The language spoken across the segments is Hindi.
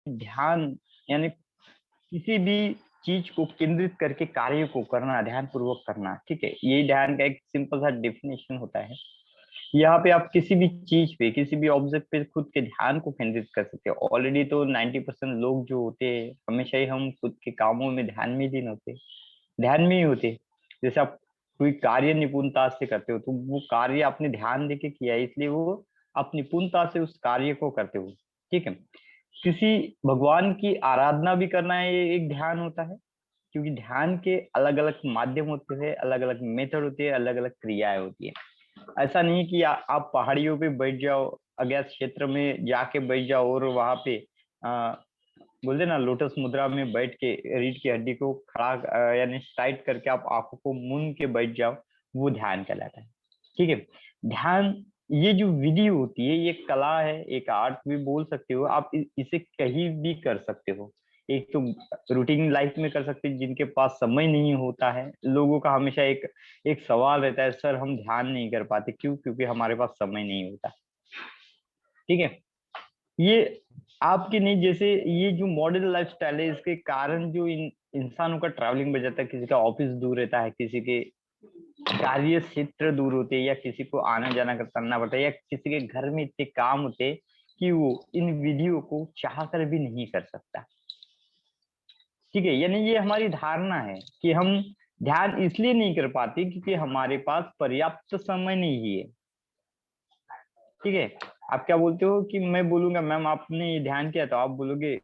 ध्यान यानी किसी भी चीज को केंद्रित करके कार्य को करना, ध्यान पूर्वक करना। ठीक है, यही ध्यान का एक सिंपल सा डेफिनेशन होता है। यहाँ पे आप किसी भी चीज पे, किसी भी ऑब्जेक्ट पे खुद के ध्यान को केंद्रित कर सकते हो। ऑलरेडी तो 90% लोग जो होते हैं, हमेशा ही हम खुद के कामों में ध्यान में ही होते, ध्यान में ही होते। जैसे आप कोई कार्य निपुणता से करते हो, तो वो कार्य आपने ध्यान देके किया है, इसलिए वो आप निपुणता से उस कार्य को करते हो। ठीक है, किसी भगवान की आराधना भी करना ये एक ध्यान होता है, क्योंकि ध्यान के अलग अलग माध्यम होते हैं, अलग अलग मेथड होते हैं, अलग अलग क्रियाएं होती है। ऐसा नहीं कि आप पहाड़ियों पे बैठ जाओ, अज्ञात क्षेत्र में जाके बैठ जाओ और वहां पे आ, बोलते ना लोटस मुद्रा में बैठ के रीढ़ की हड्डी को खड़ा यानी टाइट करके आप आंखों को मूंद के बैठ जाओ, वो ध्यान कहलाता है। ठीक है, ध्यान ये जो विधि होती है, ये कला है, एक आर्ट भी बोल सकते हो आप। इसे कहीं भी कर सकते हो। एक तो रूटीन लाइफ में कर सकते हैं, जिनके पास समय नहीं होता है। लोगों का हमेशा एक एक सवाल रहता है, सर हम ध्यान नहीं कर पाते, क्यों? क्योंकि हमारे पास समय नहीं होता। ठीक है, ये आपके नहीं, जैसे ये जो मॉडर्न लाइफस्टाइल है, इसके कारण जो इंसानों का ट्रैवलिंग बढ़ जाता है, किसी का ऑफिस दूर रहता है, किसी के कार्य क्षेत्र दूर होते हैं, या किसी को आना जाना करना पड़ता है, या किसी के घर में इतने काम होते हैं कि वो इन विधियों को चाह कर भी नहीं कर सकता। ठीक है, यानी ये हमारी धारणा है कि हम ध्यान इसलिए नहीं कर पाते क्योंकि हमारे पास पर्याप्त समय नहीं है। ठीक है, आप क्या बोलते हो कि मैं बोलूंगा मैम आपने ये ध्यान किया, तो आप बोलोगे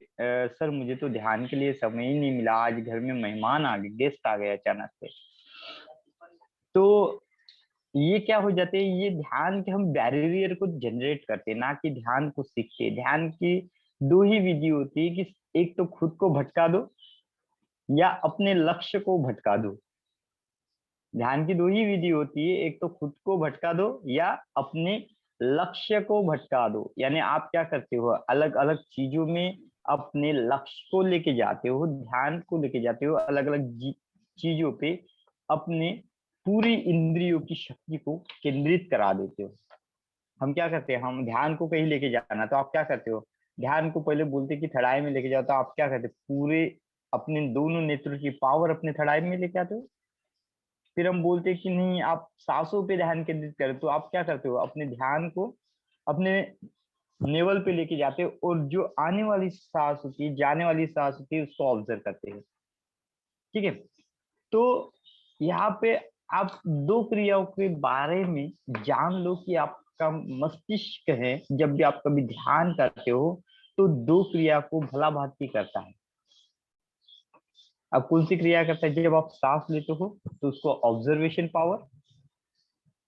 सर मुझे तो ध्यान के लिए समय ही नहीं मिला, आज घर में मेहमान आ गए, गेस्ट आ गए अचानक से। तो ये क्या हो जाते हैं, ये ध्यान के हम बैरियर को जनरेट करते हैं, ना कि ध्यान को सीखते। ध्यान की दो ही विधि होती है कि एक तो खुद को भटका दो, या अपने लक्ष्य को भटका दो। ध्यान की दो ही विधि होती है, एक तो खुद को भटका दो या अपने लक्ष्य को भटका दो। यानी आप क्या करते हो, अलग अलग चीजों में अपने लक्ष्य को लेके जाते हो, ध्यान को लेके जाते हो, अलग अलग चीजों पे अपने पूरी इंद्रियों की शक्ति को केंद्रित करा देते हो। हम क्या करते हैं, हम ध्यान को कहीं लेके जाना, तो आप क्या करते हो, ध्यान को पहले बोलते कि थड़ाई में लेके जाओ, तो आप क्या करते, पूरे अपने दोनों नेत्रों की पावर अपने थड़ाई में लेके आते हो। फिर हम बोलते कि नहीं आप सांसों पे ध्यान केंद्रित करें, तो आप क्या करते हो, अपने ध्यान को अपने नेवल पे लेके जाते हो, और जो आने वाली सांस होती है, जाने वाली सांस होती है, उसको ऑब्जर्व करते हैं। ठीक है, तो यहाँ पे आप दो क्रियाओं के बारे में जान लो कि आपका मस्तिष्क है, जब भी आप कभी ध्यान करते हो तो दो क्रिया को भला भांति करता है। अब कौन सी क्रिया करता है, जब आप सांस लेते हो तो उसको ऑब्जर्वेशन पावर,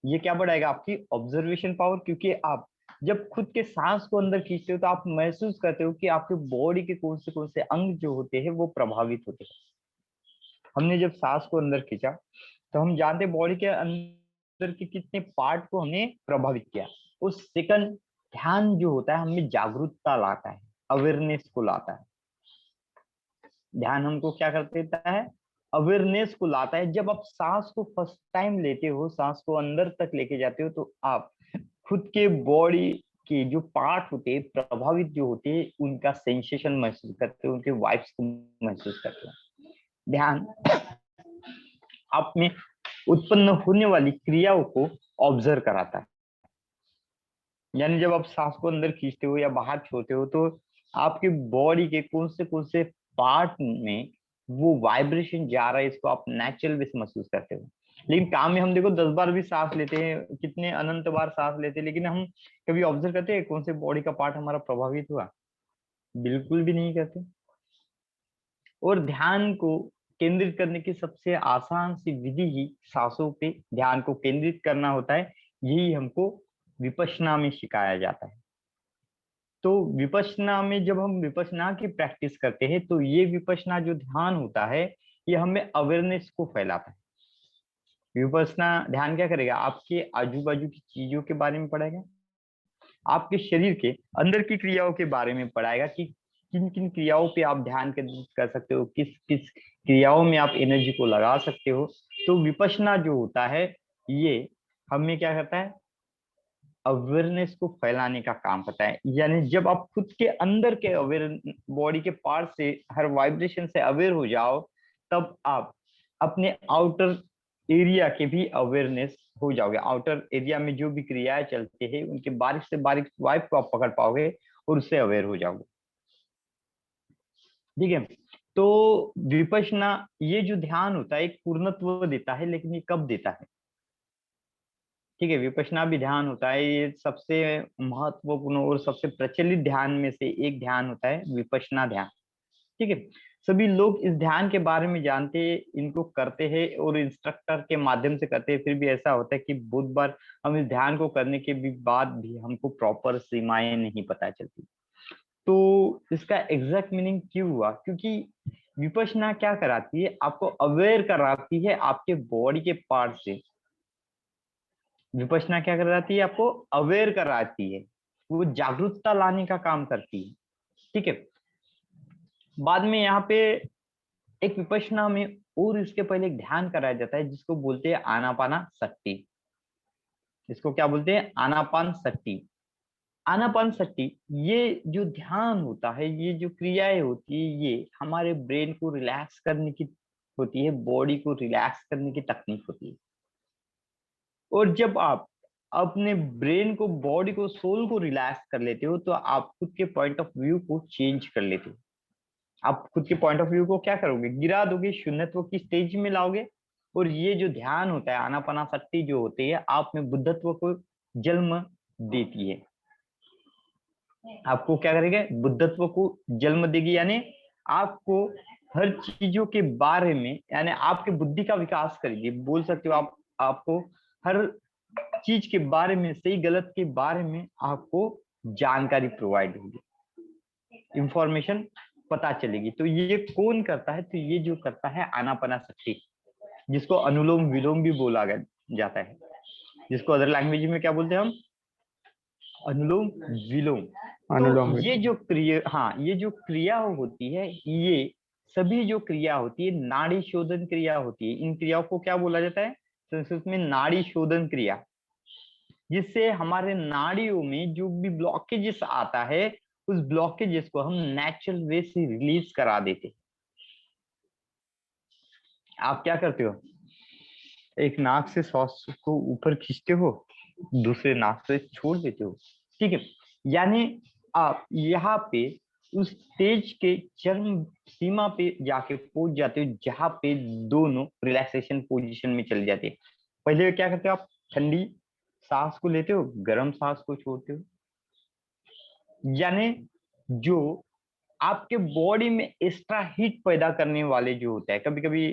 ये क्या बढ़ाएगा, आपकी ऑब्जर्वेशन पावर। क्योंकि आप जब खुद के सांस को अंदर खींचते हो, तो आप महसूस करते हो कि आपके बॉडी के कौन से अंग जो होते हैं वो प्रभावित होते हैं। हमने जब सांस को अंदर खींचा, तो हम जानते बॉडी के अंदर के कितने पार्ट को हमने प्रभावित किया। उस सेकंड ध्यान जो होता है हमें जागरूकता लाता है, अवेयरनेस को लाता है। ध्यान हमको क्या कर देता है, अवेयरनेस को लाता है। जब आप सांस को फर्स्ट टाइम लेते हो, सांस को अंदर तक लेके जाते हो, तो आप खुद के बॉडी के जो पार्ट होते हैं प्रभावित जो होते हैं, उनका सेंसेशन महसूस करते हो, उनके वाइब्स को महसूस करते हो। ध्यान आप में उत्पन्न होने वाली क्रियाओं को ऑब्जर्व कराता है। यानी जब आप सांस को अंदर खींचते हो या बाहर छोड़ते हो, तो आपके बॉडी के कौन से पार्ट में वो वाइब्रेशन जा रहा है, इसको आप नेचुरल वे से महसूस करते हो। लेकिन काम में हम देखो 10 बार भी सांस लेते हैं, कितने अनंत बार सांस लेते हैं, लेकिन हम कभी ऑब्जर्व करते हैं कौन से बॉडी का पार्ट हमारा प्रभावित हुआ? बिल्कुल भी नहीं करते। और ध्यान को केंद्रित करने की सबसे आसान सी विधि ही सांसों पे ध्यान को केंद्रित करना होता है। यही हमको विपश्यना में सिखाया जाता है। तो विपश्यना में जब हम विपश्यना की प्रैक्टिस करते हैं, तो ये विपश्यना जो ध्यान होता है, ये हमें अवेयरनेस को फैलाता है। विपश्यना ध्यान क्या करेगा, आपके आजू बाजू की चीजों के बारे में पढ़ाएगा, आपके शरीर के अंदर की क्रियाओं के बारे में पढ़ाएगा कि किन किन क्रियाओं पे आप ध्यान केंद्रित कर सकते हो, किस किस क्रियाओं में आप एनर्जी को लगा सकते हो। तो विपश्यना जो होता है, ये हमें क्या करता है, अवेयरनेस को फैलाने का काम करता है। यानी जब आप खुद के अंदर के अवेयर, बॉडी के पार्ट से, हर वाइब्रेशन से अवेयर हो जाओ, तब आप अपने आउटर एरिया के भी अवेयरनेस हो जाओगे। आउटर एरिया में जो भी क्रियाएं चलती है उनके बारीक से बारीक वाइब को आप पकड़ पाओगे और उससे अवेयर हो जाओगे। ठीक है। तो विपश्यना, ये जो ध्यान होता है एक पूर्णत्व देता है, लेकिन ये कब देता है? ठीक है, विपश्यना भी ध्यान होता है, ये सबसे महत्वपूर्ण और सबसे प्रचलित ध्यान में से एक ध्यान होता है विपश्यना ध्यान। ठीक है। सभी लोग इस ध्यान के बारे में जानते हैं, इनको करते हैं और इंस्ट्रक्टर के माध्यम से करते हैं। फिर भी ऐसा होता है कि बहुत बार हम इस ध्यान को करने के भी बाद भी हमको प्रॉपर सीमाएं नहीं पता चलती। तो इसका एग्जैक्ट मीनिंग क्यों हुआ? क्योंकि विपश्यना क्या कराती है, आपको अवेयर कराती है आपके बॉडी के पार्ट से। विपश्यना क्या कराती है, आपको अवेयर कराती है, वो जागरूकता लाने का काम करती है। ठीक है। बाद में यहाँ पे एक विपश्यना में और इसके पहले एक ध्यान कराया जाता है जिसको बोलते हैं आनापाना शक्ति। इसको क्या बोलते हैं? आनापान शक्ति। आनापान शक्ति, ये जो ध्यान होता है, ये जो क्रियाएं होती है, ये हमारे ब्रेन को रिलैक्स करने की होती है, बॉडी को रिलैक्स करने की तकनीक होती है। और जब आप अपने ब्रेन को, बॉडी को, सोल को रिलैक्स कर लेते हो, तो आप खुद के पॉइंट ऑफ व्यू को चेंज कर लेते हो। आप खुद के पॉइंट ऑफ व्यू को क्या करोगे? गिरा दोगे, शून्यत्व की स्टेज में लाओगे। और ये जो ध्यान होता है, आनापानासक्ति जो होती है, आप में बुद्धत्व को जन्म देती है। आपको क्या करेगा? बुद्धत्व को जन्म देगी। यानी आपको हर चीजों के बारे में, यानी आपके बुद्धि का विकास करेगी, बोल सकते हो आप। आपको हर चीज के बारे में, सही गलत के बारे में आपको जानकारी प्रोवाइड होगी, इंफॉर्मेशन पता चलेगी। तो ये कौन करता है? तो ये जो करता है आनापानासक्ति, जिसको अनुलोम विलोम भी बोला जाता है, जिसको अदर लैंग्वेज में क्या बोलते हैं हम? अनुलोम विलोम। तो अनुलोम ये विलोम। जो क्रिया, हाँ, ये जो क्रिया होती है, ये सभी जो क्रिया होती है नाड़ी शोधन क्रिया होती है। इन क्रियाओं को क्या बोला जाता है संस्कृत में? नाड़ी शोधन क्रिया। जिससे हमारे नाड़ियों में जो भी ब्लॉकेजेस आता है, उस ब्लॉकेजेस को हम नेचुरल वे से रिलीज करा देते। आप क्या करते हो? एक नाक से सांस को ऊपर खींचते हो, दूसरे नाक से छोड़ देते हो। ठीक है। यानी आप यहाँ पे उस स्टेज के चरम सीमा पे जाके पहुंच जाते हो, जहां पे दोनों रिलैक्सेशन पोजीशन में चले जाते हैं। पहले क्या करते हो आप? ठंडी सांस को लेते हो, गर्म सांस को छोड़ते हो। यानी जो आपके बॉडी में एक्स्ट्रा हीट पैदा करने वाले जो होता है, कभी कभी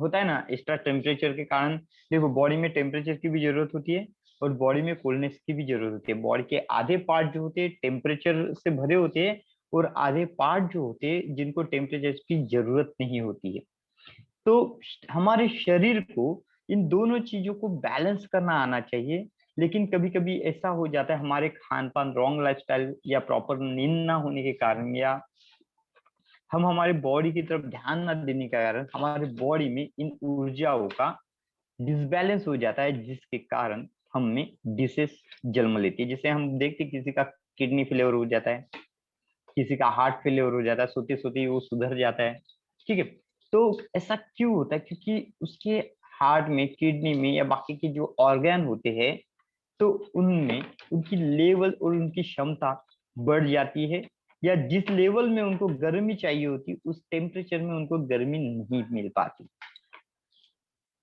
होता है ना, एक्स्ट्रा टेम्परेचर के कारण। देखो, बॉडी में टेम्परेचर की भी जरूरत होती है और बॉडी में कोल्डनेस की भी जरूरत होती है। बॉडी के आधे पार्ट जो होते हैं टेम्परेचर से भरे होते हैं, और आधे पार्ट जो होते हैं जिनको टेम्परेचर की जरूरत नहीं होती है। तो हमारे शरीर को इन दोनों चीजों को बैलेंस करना आना चाहिए। लेकिन कभी कभी ऐसा हो जाता है, हमारे खान पान, रॉन्ग लाइफस्टाइल या प्रॉपर नींद ना होने के कारण, या हम हमारे बॉडी की तरफ ध्यान न देने के कारण हमारे बॉडी में इन ऊर्जाओं का डिसबैलेंस हो जाता है, जिसके कारण हम में डिसीज जन्म लेती है। जैसे हम देखते किसी का किडनी फेलियर हो जाता है, किसी का हार्ट फेलियर हो जाता है, सोते सोते ही वो सुधर जाता है। ठीक है। तो ऐसा क्यों होता है? क्योंकि उसके हार्ट में, किडनी में या बाकी के जो ऑर्गन होते हैं, तो उनमें उनकी लेवल और उनकी क्षमता बढ़ जाती है, या जिस लेवल में उनको गर्मी चाहिए होती उस टेम्परेचर में उनको गर्मी नहीं मिल पाती।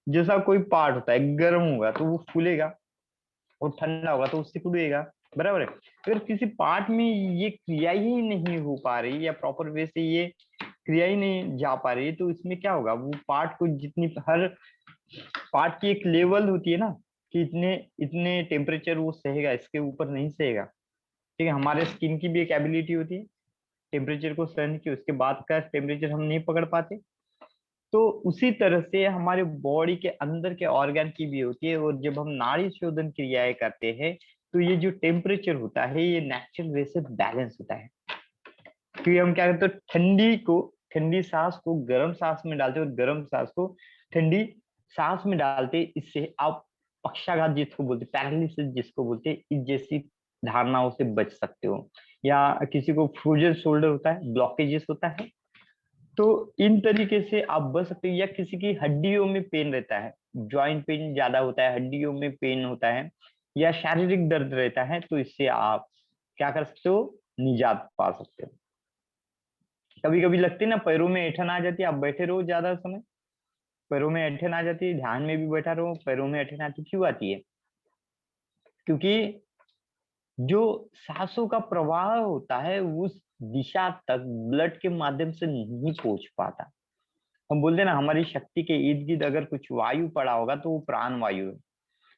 जैसा कोई पार्ट होता है, गर्म होगा तो वो फूलेगा, और ठंडा होगा तो वो सिकुड़ेगा। बराबर है। अगर किसी पार्ट में ये क्रिया ही नहीं हो पा रही, या प्रॉपर वे से ये क्रिया ही नहीं जा पा रही, तो इसमें क्या होगा? वो पार्ट को जितनी, हर पार्ट की एक लेवल होती है ना, कि इतने इतने टेम्परेचर वो सहेगा, इसके ऊपर नहीं सहेगा। ठीक है। हमारे स्किन की भी एक एबिलिटी होती है टेम्परेचर को सहने की, उसके बाद का टेम्परेचर हम नहीं पकड़ पाते। तो उसी तरह से हमारे बॉडी के अंदर के ऑर्गन की भी होती है। और जब हम नाड़ी शोधन क्रियाएं करते हैं, तो ये जो टेम्परेचर होता है, ये नेचुरल वे से बैलेंस होता है। क्योंकि हम क्या करते हैं, ठंडी सांस को गर्म सांस में डालते हैं, और गर्म सांस को ठंडी सांस में डालते हैं। इससे आप पक्षाघात जिसको बोलते, पैरालिसिस जिसको बोलते, इस जैसी धारणाओं से बच सकते हो। या किसी को फ्रोजन शोल्डर होता है, ब्लॉकेजेस होता है, तो इन तरीके से आप बच सकते हो। या किसी की हड्डियों में पेन रहता है, जॉइंट पेन ज्यादा होता है, हड्डियों में पेन होता है, या शारीरिक दर्द रहता है, तो इससे आप क्या कर सकते हो, निजात पा सकते हो। कभी कभी लगती है ना पैरों में ऐंठन आ जाती है, आप बैठे रहो ज्यादा समय, पैरों में ऐंठन आ जाती है, ध्यान में भी बैठा रहो, पैरों में ऐंठन आती, क्यों आती है? क्योंकि जो सांसों का प्रवाह होता है उस दिशा तक ब्लड के माध्यम से नहीं पहुंच पाता। हम बोलते हैं ना, हमारी शक्ति के इर्द गिर्द अगर कुछ वायु पड़ा होगा तो वो प्राण वायु है।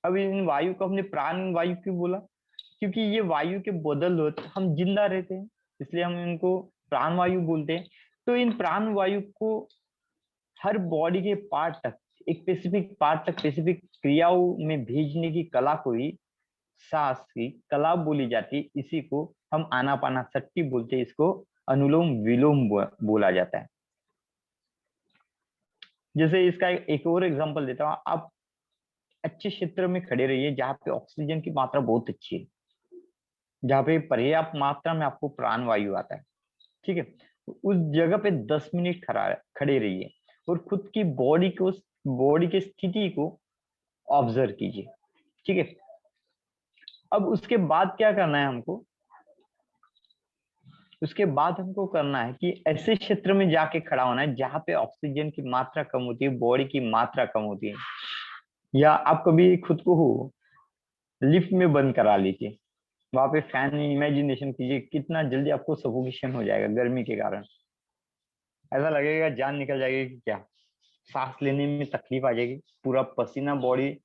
अब इन वायु को हमने प्राण वायु क्यों बोला? क्योंकि ये वायु के बदौलत हम जिंदा रहते हैं, इसलिए हम इनको प्राण वायु बोलते हैं। तो इन प्राण वायु को हर बॉडी के पार्ट तक, एक स्पेसिफिक पार्ट तक स्पेसिफिक क्रियाओं में भेजने की कला को ही सांस की कला बोली जाती है। इसी को हम आनापानासक्ति बोलते हैं, इसको अनुलोम विलोम बोला जाता है। जैसे इसका एक और एग्जांपल देता हूँ, आप अच्छे क्षेत्र में खड़े रहिए जहाँ पे ऑक्सीजन की मात्रा बहुत अच्छी है, जहाँ पे पर्याप्त मात्रा में आपको प्राण वायु आता है, ठीक है। उस जगह पे 10 मिनट खड़े रहिए और खुद की बॉडी की स्थिति को ऑब्जर्व कीजिए, ठीक है। अब उसके बाद क्या करना है हमको? उसके बाद हमको करना है कि ऐसे क्षेत्र में जाके खड़ा होना है जहाँ पे ऑक्सीजन की मात्रा कम होती है, बॉडी की मात्रा कम होती है। या आप कभी खुद को लिफ्ट में बंद करा लीजिए, वहां पे फैन में इमेजिनेशन कीजिए, कितना जल्दी आपको सफोकेशन हो जाएगा गर्मी के कारण। ऐसा लगेगा जान निकल जाएगी कि क्या, सांस लेने में तकलीफ आ जाएगी, पूरा पसीना बॉडी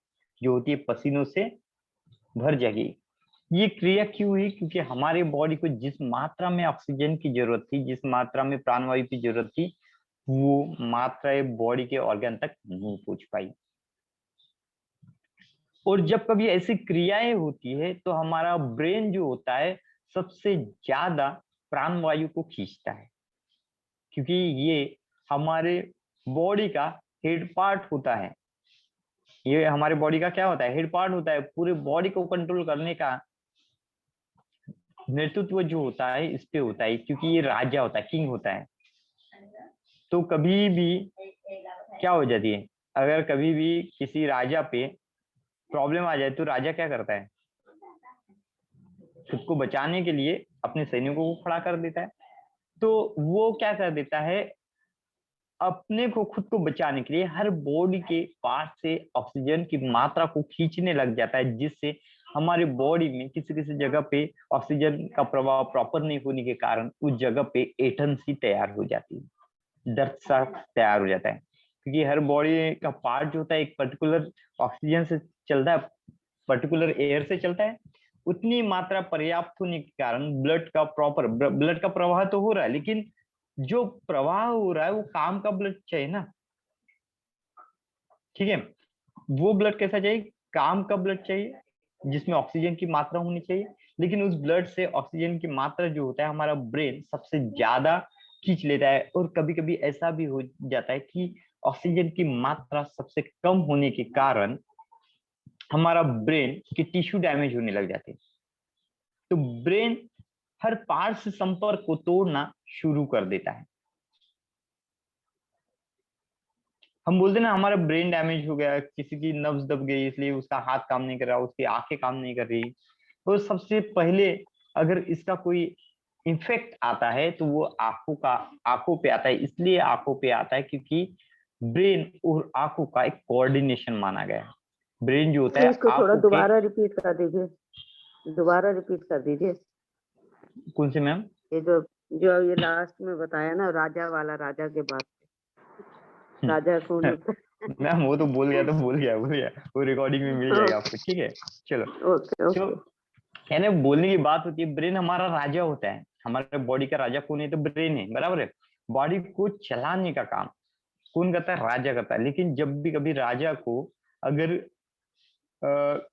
जो होती है पसीनों से भर जाएगी। ये क्रिया क्यों हुई? क्योंकि हमारे बॉडी को जिस मात्रा में ऑक्सीजन की जरूरत थी, जिस मात्रा में प्राणवायु की जरूरत थी, वो मात्रा बॉडी के ऑर्गन तक नहीं पहुंच पाई। और जब कभी ऐसी क्रियाएं होती है तो हमारा ब्रेन जो होता है सबसे ज्यादा प्राणवायु को खींचता है, क्योंकि ये हमारे बॉडी का हेड पार्ट होता है। ये हमारे बॉडी का क्या होता है? हेड पार्ट होता है। पूरे बॉडी को कंट्रोल करने का नेतृत्व जो होता है इस पे होता है, क्योंकि ये राजा होता है, किंग होता है। तो कभी भी क्या हो जाती है, अगर कभी भी किसी राजा पे प्रॉब्लम आ जाए तो राजा क्या करता है? खुद को बचाने के लिए अपने सैनिकों को खड़ा कर देता है। तो वो क्या कर देता है, अपने को खुद को बचाने के लिए हर बॉडी के पार्ट से ऑक्सीजन की मात्रा को खींचने लग जाता है, जिससे हमारे बॉडी में किसी किसी जगह पे ऑक्सीजन का प्रभाव प्रॉपर नहीं होने के कारण उस जगह पे ऐंठन सी तैयार हो जाती है, दर्द सा तैयार हो जाता है। क्योंकि हर बॉडी का पार्ट जो होता है एक पर्टिकुलर ऑक्सीजन से चलता है, पर्टिकुलर एयर से चलता है। उतनी मात्रा पर्याप्त होने के कारण ब्लड का प्रवाह तो हो रहा है, लेकिन जो प्रवाह हो रहा है वो काम का ब्लड चाहिए ना, ठीक है। वो ब्लड कैसा चाहिए? काम का ब्लड चाहिए, जिसमें ऑक्सीजन की मात्रा होनी चाहिए। लेकिन उस ब्लड से ऑक्सीजन की मात्रा जो होता है हमारा ब्रेन सबसे ज्यादा खींच लेता है। और कभी कभी ऐसा भी हो जाता है कि ऑक्सीजन की मात्रा सबसे कम होने के कारण हमारा ब्रेन की टिश्यू डैमेज होने लग जाते हैं। तो ब्रेन हर पार्ट से संपर्क को तोड़ना शुरू कर देता है। हम बोलते ना हमारा ब्रेन डैमेज हो गया, किसी की नब्ज दब गई इसलिए उसका हाथ काम नहीं कर रहा, उसकी आंखें काम नहीं कर रही। तो सबसे पहले अगर इसका कोई इफेक्ट आता है तो वो आंखों पे आता है। इसलिए आंखों पे आता है क्योंकि ब्रेन और आंखों का एक कोऑर्डिनेशन माना गया है। ब्रेन जो होता है इसको थोड़ा आंखों के, दोबारा रिपीट कर दीजिए, दोबारा रिपीट कर दीजिए। कौन से मैम? ये जो ये लास्ट में बताया ना, राजा वाला, राजा के बाद राजा कौन होता है? मैम वो तो बोल गया, वो रिकॉर्डिंग में मिल जाएगा आपको, ठीक है। चलो, ओके तो ओके। यानी बोलने की बात होती है, ब्रेन हमारा राजा होता है। हमारे बॉडी का राजा कौन है? तो ब्रेन है, बराबर है। बॉडी को चलाने का काम कौन करता है? राजा करता है। लेकिन जब भी कभी राजा को अगर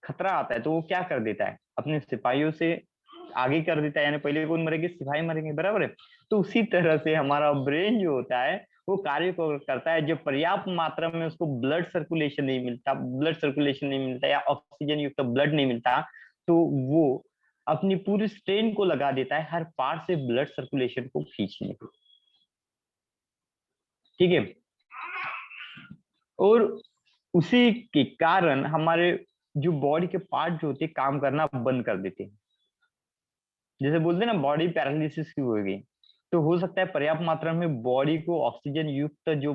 खतरा आता है तो वो क्या कर देता है? अपने सिपाहियों से आगे कर देता है, यानी पहले कौन मरेंगे? सिपाही मरेंगे, बराबर है। तो उसी तरह से हमारा ब्रेन जो होता है वो कार्य को करता है जब पर्याप्त मात्रा में उसको ब्लड सर्कुलेशन नहीं मिलता या ऑक्सीजन युक्त ब्लड नहीं मिलता, तो वो अपनी पूरी स्ट्रेन को लगा देता है हर पार्ट से ब्लड सर्कुलेशन को खींचने को। ठीक है, और उसी के कारण हमारे जो बॉडी के पार्ट जो होते हैं काम करना बंद कर देते हैं। जैसे बोलते हैं ना बॉडी पैरालिसिस की होगी, तो हो सकता है पर्याप्त मात्रा में बॉडी को ऑक्सीजन युक्त जो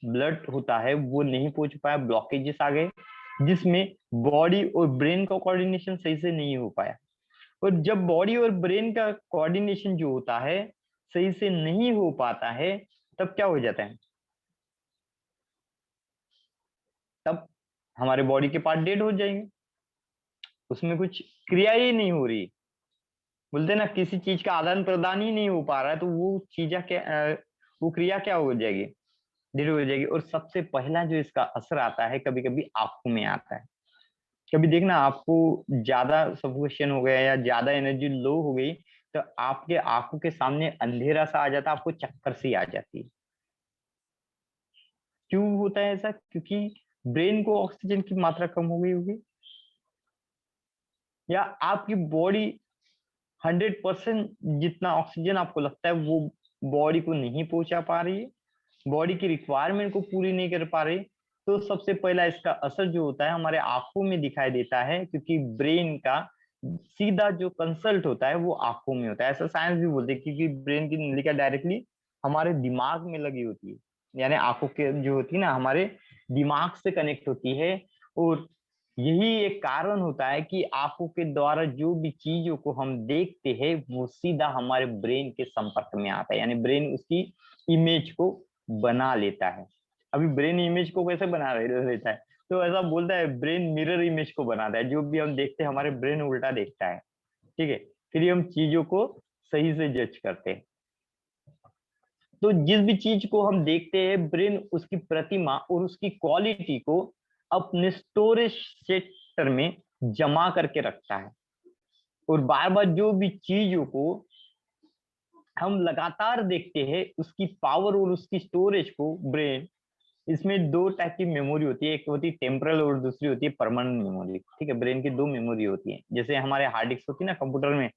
ब्लड होता है वो नहीं पहुंच पाया, ब्लॉकेजेस आ गए, जिसमें बॉडी और ब्रेन का कोऑर्डिनेशन सही से नहीं हो पाया। और जब बॉडी और ब्रेन का कोऑर्डिनेशन जो होता है सही से नहीं हो पाता है, तब क्या हो जाता है, तब हमारे बॉडी के पार्ट डेड हो जाएंगे, उसमें कुछ क्रिया ही नहीं हो रही। बोलते ना किसी चीज का आदान प्रदान ही नहीं हो पा रहा है, तो वो चीज क्या वो क्रिया क्या हो जाएगी, धीरे हो जाएगी। और सबसे पहला जो इसका असर आता है कभी कभी आंखों में आता है। कभी देखना आपको ज्यादा सफोकेशन हो गया या ज्यादा एनर्जी लो हो गई, तो आपके आंखों के सामने अंधेरा सा आ जाता है, आपको चक्कर सी आ जाती है। क्यों होता है ऐसा? क्योंकि ब्रेन को ऑक्सीजन की मात्रा कम हो गई होगी, या आपकी बॉडी 100% जितना ऑक्सीजन आपको लगता है वो बॉडी को नहीं पहुंचा पा रही है, बॉडी की रिक्वायरमेंट को पूरी नहीं कर पा रही। तो सबसे पहला इसका असर जो होता है हमारे आंखों में दिखाई देता है, क्योंकि ब्रेन का सीधा जो कंसल्ट होता है वो आंखों में होता है। ऐसा साइंस भी बोलते हैं, क्योंकि ब्रेन की नलिका डायरेक्टली हमारे दिमाग में लगी होती है, यानी आंखों के जो होती है ना हमारे दिमाग से कनेक्ट होती है। और यही एक कारण होता है कि आंखों के द्वारा जो भी चीजों को हम देखते हैं वो सीधा हमारे ब्रेन के संपर्क में आता है, यानी ब्रेन उसकी इमेज को बना लेता है। अभी ब्रेन इमेज को कैसे बना लेता है? तो ऐसा बोलता है ब्रेन मिरर इमेज को बनाता है, जो भी हम देखते हैं हमारे ब्रेन उल्टा देखता है। ठीक है, फिर हम चीजों को सही से जज करते हैं। तो जिस भी चीज को हम देखते हैं ब्रेन उसकी प्रतिमा और उसकी क्वालिटी को अपने स्टोरेज सेक्टर में जमा करके रखता है। और बार बार जो भी चीजों को हम लगातार देखते हैं उसकी पावर और उसकी स्टोरेज को ब्रेन, इसमें दो टाइप की मेमोरी होती है, एक होती है टेम्परल और दूसरी होती है परमानेंट मेमोरी। ठीक है, ब्रेन की दो मेमोरी होती है, जैसे हमारे हार्ड डिस्क होती है ना कंप्यूटर में,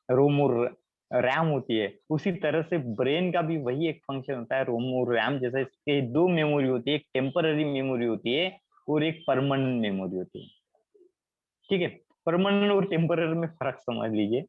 रोम और रैम होती है, उसी तरह से ब्रेन का भी वही एक फंक्शन होता है, रोम और रैम जैसा। इसके दो मेमोरी होती है, एक टेम्पररी मेमोरी होती है और एक परमानेंट मेमोरी होती है। ठीक है, परमानेंट और टेम्पररी में फर्क समझ लीजिए।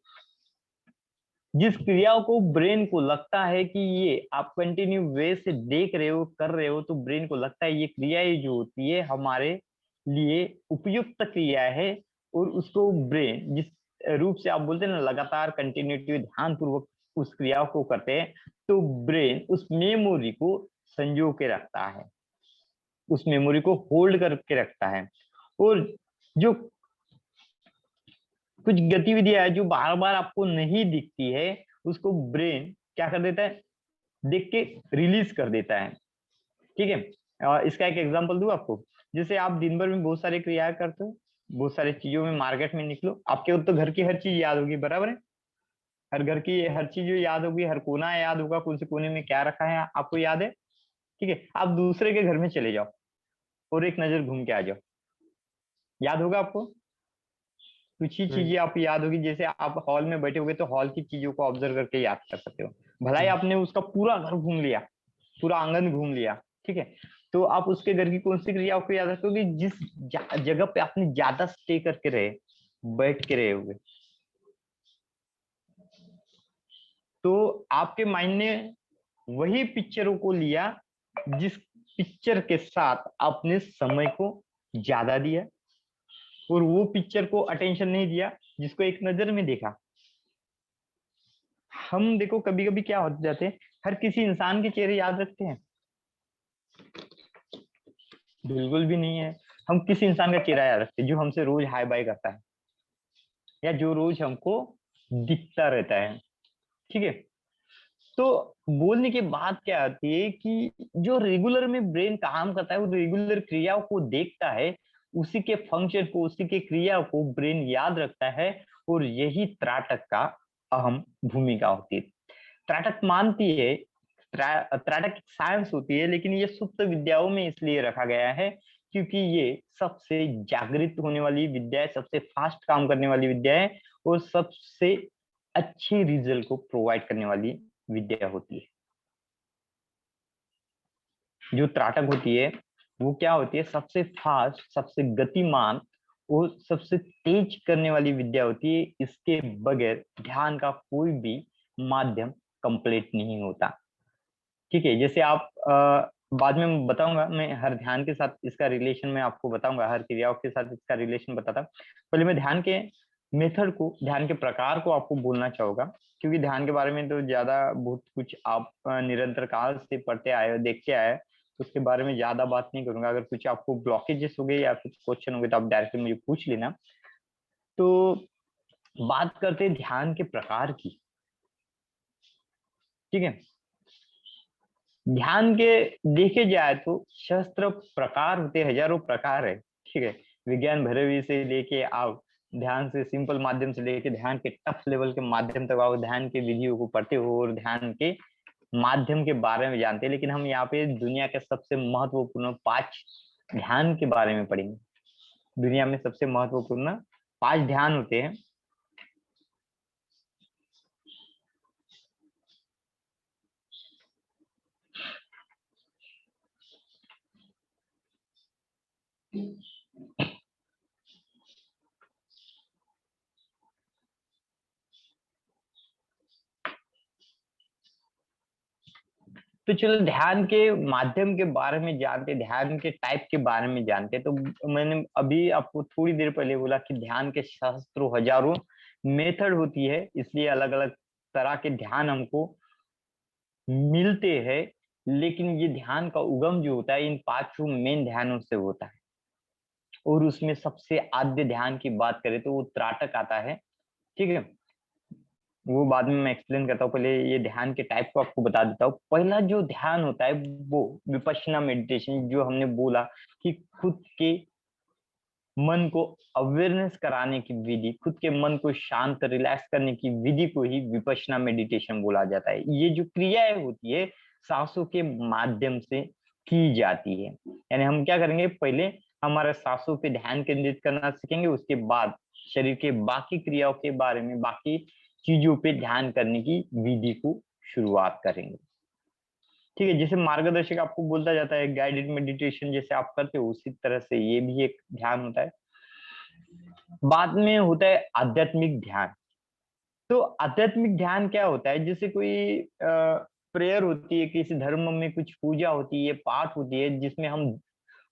जिस क्रियाओं को ब्रेन को लगता है कि ये आप कंटिन्यू वे से देख रहे हो कर रहे हो, तो ब्रेन को लगता है ये क्रियाएं जो होती है हमारे लिए उपयुक्त क्रिया है, और उसको ब्रेन जिस रूप से आप बोलते हैं ना लगातार कंटिन्यूटी ध्यान पूर्वक उस क्रियाओं को करते हैं, तो ब्रेन उस मेमोरी को संजो के रखता है, उस मेमोरी को होल्ड करके रखता है। और जो कुछ गतिविधियां है जो बार बार आपको नहीं दिखती है, उसको ब्रेन क्या कर देता है, देख के रिलीज कर देता है। ठीक है, इसका एक एग्जांपल दूं आपको। जैसे आप दिन भर में बहुत सारी क्रियाएं करते हो, बहुत सारी चीजों में मार्केट में निकलो, आपके तो घर की हर चीज याद होगी, बराबर है? हर घर की हर चीज याद होगी, हर कोना याद होगा, कौन से कोने में क्या रखा है आपको याद है। ठीक है, आप दूसरे के घर में चले जाओ और एक नजर घूम के आ जाओ, याद होगा आपको? कुछ ही चीजें आप याद होगी, जैसे आप हॉल में बैठे हुए तो हॉल की चीजों को ऑब्जर्व करके याद कर सकते हो। भलाई आपने उसका पूरा घर घूम लिया, पूरा आंगन घूम लिया, ठीक है, तो आप उसके घर की कौन सी क्रिया आपको याद रखोगे? जिस जगह पे आपने ज्यादा स्टे करके रहे, बैठ के रहे हुए, तो आपके माइंड ने वही पिक्चरों को लिया जिस पिक्चर के साथ आपने समय को ज्यादा दिया, और वो पिक्चर को अटेंशन नहीं दिया जिसको एक नजर में देखा। हम देखो कभी कभी क्या हो जाते हैं, हर किसी इंसान के चेहरे याद रखते हैं? बिल्कुल भी नहीं है। हम किस इंसान का चेहरा याद रखते हैं? जो हमसे रोज हाय बाय करता है, या जो रोज हमको दिखता रहता है। ठीक है, तो बोलने की बात क्या आती है कि जो रेगुलर में ब्रेन काम करता है, वो रेगुलर क्रियाओं को देखता है, उसी के फंक्शन को, उसी के क्रिया को ब्रेन याद रखता है। और यही त्राटक का अहम भूमिका होती है। त्राटक मानती है त्राटक साइंस होती है, लेकिन ये सुप्त विद्याओं में इसलिए रखा गया है क्योंकि ये सबसे जागृत होने वाली विद्या है, सबसे फास्ट काम करने वाली विद्या है और सबसे अच्छी रिजल्ट को प्रोवाइड करने वाली विद्या होती है। जो त्राटक होती है वो क्या होती है, सबसे फास्ट, सबसे गतिमान और सबसे तेज करने वाली विद्या होती है। इसके बगैर ध्यान का कोई भी माध्यम कंप्लीट नहीं होता। ठीक है, जैसे आप बाद में बताऊंगा, मैं हर ध्यान के साथ इसका रिलेशन मैं आपको बताऊंगा, हर क्रियाओं के साथ इसका रिलेशन बताता। पहले मैं ध्यान के मेथड को, ध्यान के प्रकार को आपको बोलना चाहूंगा, क्योंकि ध्यान के बारे में तो ज्यादा बहुत कुछ आप निरंतर काल से पढ़ते आए हो, देखते आए, तो उसके बारे में ज्यादा बात नहीं करूंगा। अगर कुछ आपको ब्लॉकेजेस हो गए या कुछ क्वेश्चन हो गए तो आप डायरेक्टली मुझे पूछ लेना। तो बात करते हैं ध्यान के प्रकार की। ठीक है, ध्यान के देखे जाए तो सहस्त्र प्रकार होते, हजारों प्रकार है। ठीक है, विज्ञान भैरवी से लेके आप ध्यान से सिंपल माध्यम से लेके ध्यान के टफ लेवल के माध्यम तक आओ, ध्यान के विधियों को पढ़ते हो और ध्यान के माध्यम के बारे में जानते हैं। लेकिन हम यहाँ पे दुनिया के सबसे महत्वपूर्ण 5 ध्यान के बारे में पढ़ेंगे। दुनिया में सबसे महत्वपूर्ण 5 ध्यान होते हैं। तो चलो ध्यान के माध्यम के बारे में जानते, ध्यान के टाइप के बारे में जानते। तो मैंने अभी आपको थोड़ी देर पहले बोला कि ध्यान के सहस्त्रों हजारों मेथड होती है, इसलिए अलग अलग तरह के ध्यान हमको मिलते हैं। लेकिन ये ध्यान का उगम जो होता है इन 5 मेन ध्यानों से होता है। और उसमें सबसे आद्य ध्यान की बात करें तो वो त्राटक आता है। ठीक है, वो बाद में मैं एक्सप्लेन करता हूँ, पहले ये ध्यान के टाइप को आपको बता देता हूँ। पहला जो ध्यान होता है वो विपश्यना मेडिटेशन, जो हमने बोला कि खुद के मन को अवेयरनेस कराने की विधि, खुद के मन को शांत रिलैक्स करने की विधि को ही विपश्यना मेडिटेशन बोला जाता है। ये जो क्रियाएं होती है सांसों के माध्यम से की जाती है। यानी हम क्या करेंगे, पहले हमारे सांसों पे ध्यान केंद्रित करना सीखेंगे, उसके बाद शरीर के बाकी क्रियाओं के बारे में, बाकी चीजों पे ध्यान करने की विधि को शुरुआत करेंगे। ठीक है, जैसे मार्गदर्शक आपको बोलता जाता है गाइडेड मेडिटेशन जैसे आप करते हो, उसी तरह से ये भी एक ध्यान होता है। बाद में होता है आध्यात्मिक ध्यान। तो आध्यात्मिक ध्यान क्या होता है, जैसे कोई प्रेयर होती है, किसी धर्म में कुछ पूजा होती है, पाठ होती है, जिसमें हम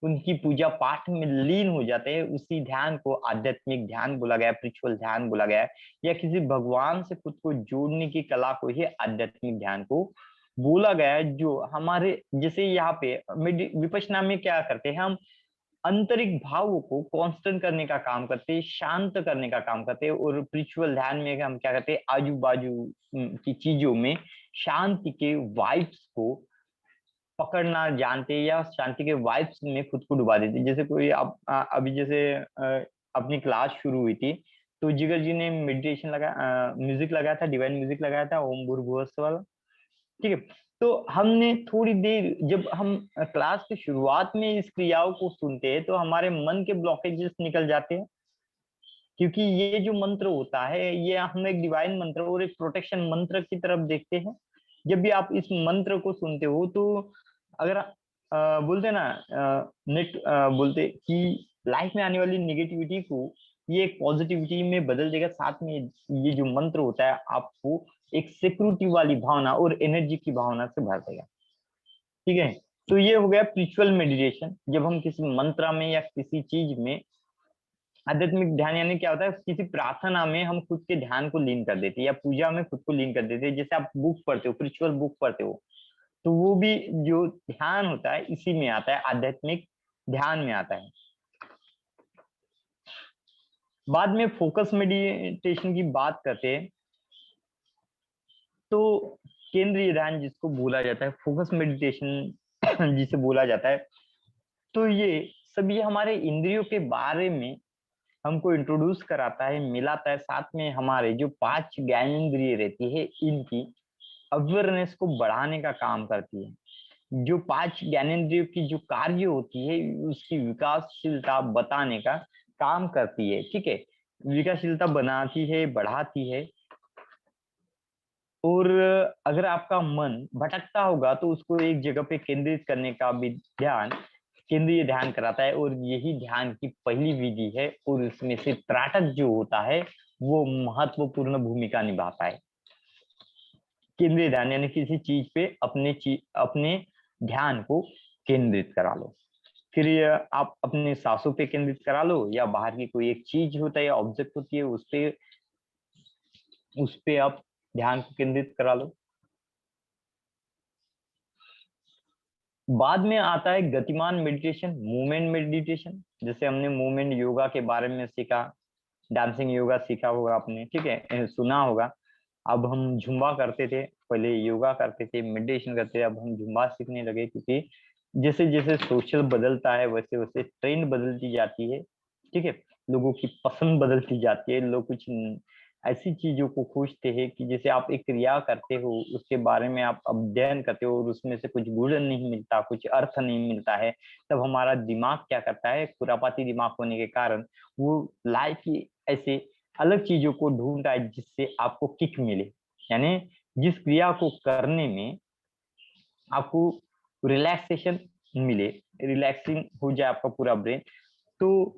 उनकी पूजा पाठ में लीन हो जाते हैं, उसी ध्यान को आध्यात्मिक ध्यान बोला गया है, स्पिरिचुअल ध्यान बोला गया है। या किसी भगवान से खुद को जोड़ने की कला को ही आध्यात्मिक ध्यान को बोला गया है। जो हमारे जैसे यहाँ पे विपश्यना में क्या करते हैं, हम आंतरिक भावों को कांस्टेंट करने का काम करते हैं, शांत करने का काम करते हैं। और स्पिरिचुअल ध्यान में हम क्या करते हैं, आजू बाजू की चीजों में शांति के वाइब्स को पकड़ना जानते हैं, या शांति के वाइब्स में खुद को डुबा देते हैं। जैसे कोई आप अभी जैसे अपनी क्लास शुरू हुई थी, तो जिगर जी ने मेडिटेशन म्यूजिक लगाया था, डिवाइन म्यूजिक लगाया था, ओम भूर्भुवः स्व वाला। ठीक है, तो हमने थोड़ी देर, जब हम क्लास की शुरुआत में इस क्रियाओं को सुनते हैं तो हमारे मन के ब्लॉकेजेस निकल जाते हैं। क्योंकि ये जो मंत्र होता है, ये हम एक डिवाइन मंत्र और एक प्रोटेक्शन मंत्र की तरफ देखते हैं। जब भी आप इस मंत्र को सुनते हो तो अगर बोलते ना, नेट बोलते कि लाइफ में आने वाली निगेटिविटी को ये एक पॉजिटिविटी में बदल देगा। साथ में ये जो मंत्र होता है आपको एक सिक्योरिटी वाली भावना और एनर्जी की भावना से भर देगा। ठीक है, तो ये हो गया स्पिरिचुअल मेडिटेशन। जब हम किसी मंत्र में या किसी चीज में, आध्यात्मिक ध्यान यानी क्या होता है, किसी प्रार्थना में हम खुद के ध्यान को लीन कर देते हैं, या पूजा में खुद को लीन कर देते हैं। जैसे आप बुक पढ़ते हो, स्पिरिचुअल बुक पढ़ते हो, तो वो भी जो ध्यान होता है इसी में आता है, आध्यात्मिक ध्यान में आता है। बाद में फोकस मेडिटेशन की बात करते हैं, तो केंद्रीय ध्यान जिसको बोला जाता है, फोकस मेडिटेशन जिसे बोला जाता है, तो ये सभी हमारे इंद्रियों के बारे में हमको इंट्रोड्यूस कराता है, मिलाता है। साथ में हमारे जो 5 ज्ञानेंद्रिय रहती है इनकी अवेयरनेस को बढ़ाने का काम करती है। जो 5 ज्ञानेंद्रियों की जो कार्य होती है उसकी विकासशीलता बताने का काम करती है, ठीक है। विकासशीलता बनाती है, बढ़ाती है। और अगर आपका मन भटकता होगा तो उसको एक जगह पे केंद्रित करने का भी ध्यान केंद्रीय ध्यान कराता है, और यही ध्यान की पहली विधि है। और इसमें से त्राटक जो होता है वो महत्वपूर्ण भूमिका निभाता है। केंद्रीय ध्यान यानी किसी चीज पे अपने ध्यान को केंद्रित करा लो। फिर ये आप अपने सांसों पे केंद्रित करा लो, या बाहर की कोई एक चीज होता है या ऑब्जेक्ट होती है उस पे आप ध्यान को केंद्रित करा लो। बाद में आता है गतिमान मेडिटेशन, मूवमेंट मेडिटेशन। जैसे हमने मूवमेंट योगा के बारे में सीखा, डांसिंग योगा सीखा होगा आपने, ठीक है, सुना होगा। अब हम जुम्बा करते थे, पहले योगा करते थे, मेडिटेशन करते थे, अब हम जुम्बा सीखने लगे, क्योंकि जैसे जैसे सोशल बदलता है वैसे वैसे ट्रेंड बदलती जाती है, ठीक है। लोगों की पसंद बदलती जाती है, लोग कुछ ऐसी चीजों को खोजते हैं कि जैसे आप एक क्रिया करते हो, उसके बारे में आप अध्ययन करते हो और उसमें से कुछ गुण नहीं मिलता, कुछ अर्थ नहीं मिलता है, तब हमारा दिमाग क्या करता है, खुरापाती दिमाग होने के कारण वो लाइफ की ऐसे अलग चीजों को ढूंढता है जिससे आपको किक मिले, यानी जिस क्रिया को करने में आपको रिलैक्सेशन मिले, रिलैक्सिंग हो जाए आपका पूरा ब्रेन। तो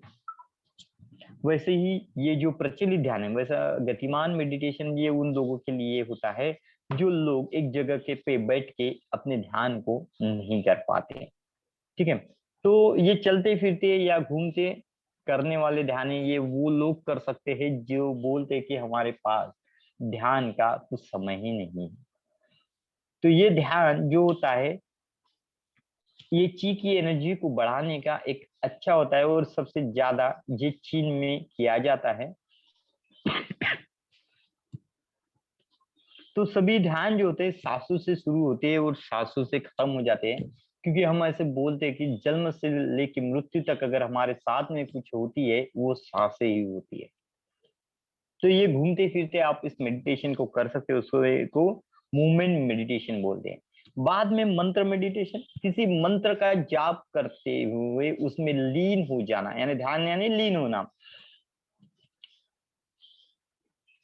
वैसे ही ये जो प्रचलित ध्यान है, वैसा गतिमान मेडिटेशन ये उन लोगों के लिए होता है जो लोग एक जगह के पे बैठ के अपने ध्यान को नहीं कर पाते, ठीक है। तो ये चलते फिरते या घूमते करने वाले ध्यान है, ये वो लोग कर सकते हैं जो बोलते हैं कि हमारे पास ध्यान का कुछ समय ही नहीं है। तो ये ध्यान जो होता है ये ची की एनर्जी को बढ़ाने का एक अच्छा होता है, और सबसे ज्यादा ये चीन में किया जाता है। तो सभी ध्यान जो होते हैं सांसों से शुरू होते हैं और सांसों से खत्म हो जाते हैं, क्योंकि हम ऐसे बोलते हैं कि जन्म से लेकर मृत्यु तक अगर हमारे साथ में कुछ होती है वो सांसें ही होती है। तो ये घूमते फिरते आप इस मेडिटेशन को कर सकते हो, उसको मूवमेंट मेडिटेशन बोलते हैं। बाद में मंत्र मेडिटेशन, किसी मंत्र का जाप करते हुए उसमें लीन हो जाना, यानी ध्यान यानी लीन होना।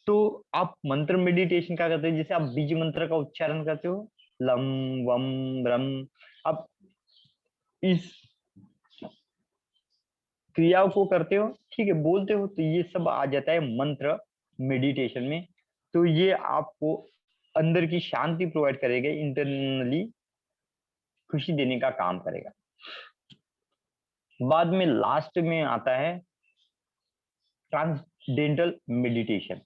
तो आप मंत्र मेडिटेशन क्या करते हैं, जैसे आप बीज मंत्र का उच्चारण करते हो, लम वम ब्रम, आप इस क्रियाओं को करते हो, ठीक है, बोलते हो, तो ये सब आ जाता है मंत्र मेडिटेशन में। तो ये आपको अंदर की शांति प्रोवाइड करेगा, इंटरनली खुशी देने का काम करेगा। बाद में लास्ट में आता है ट्रांसडेंटल मेडिटेशन।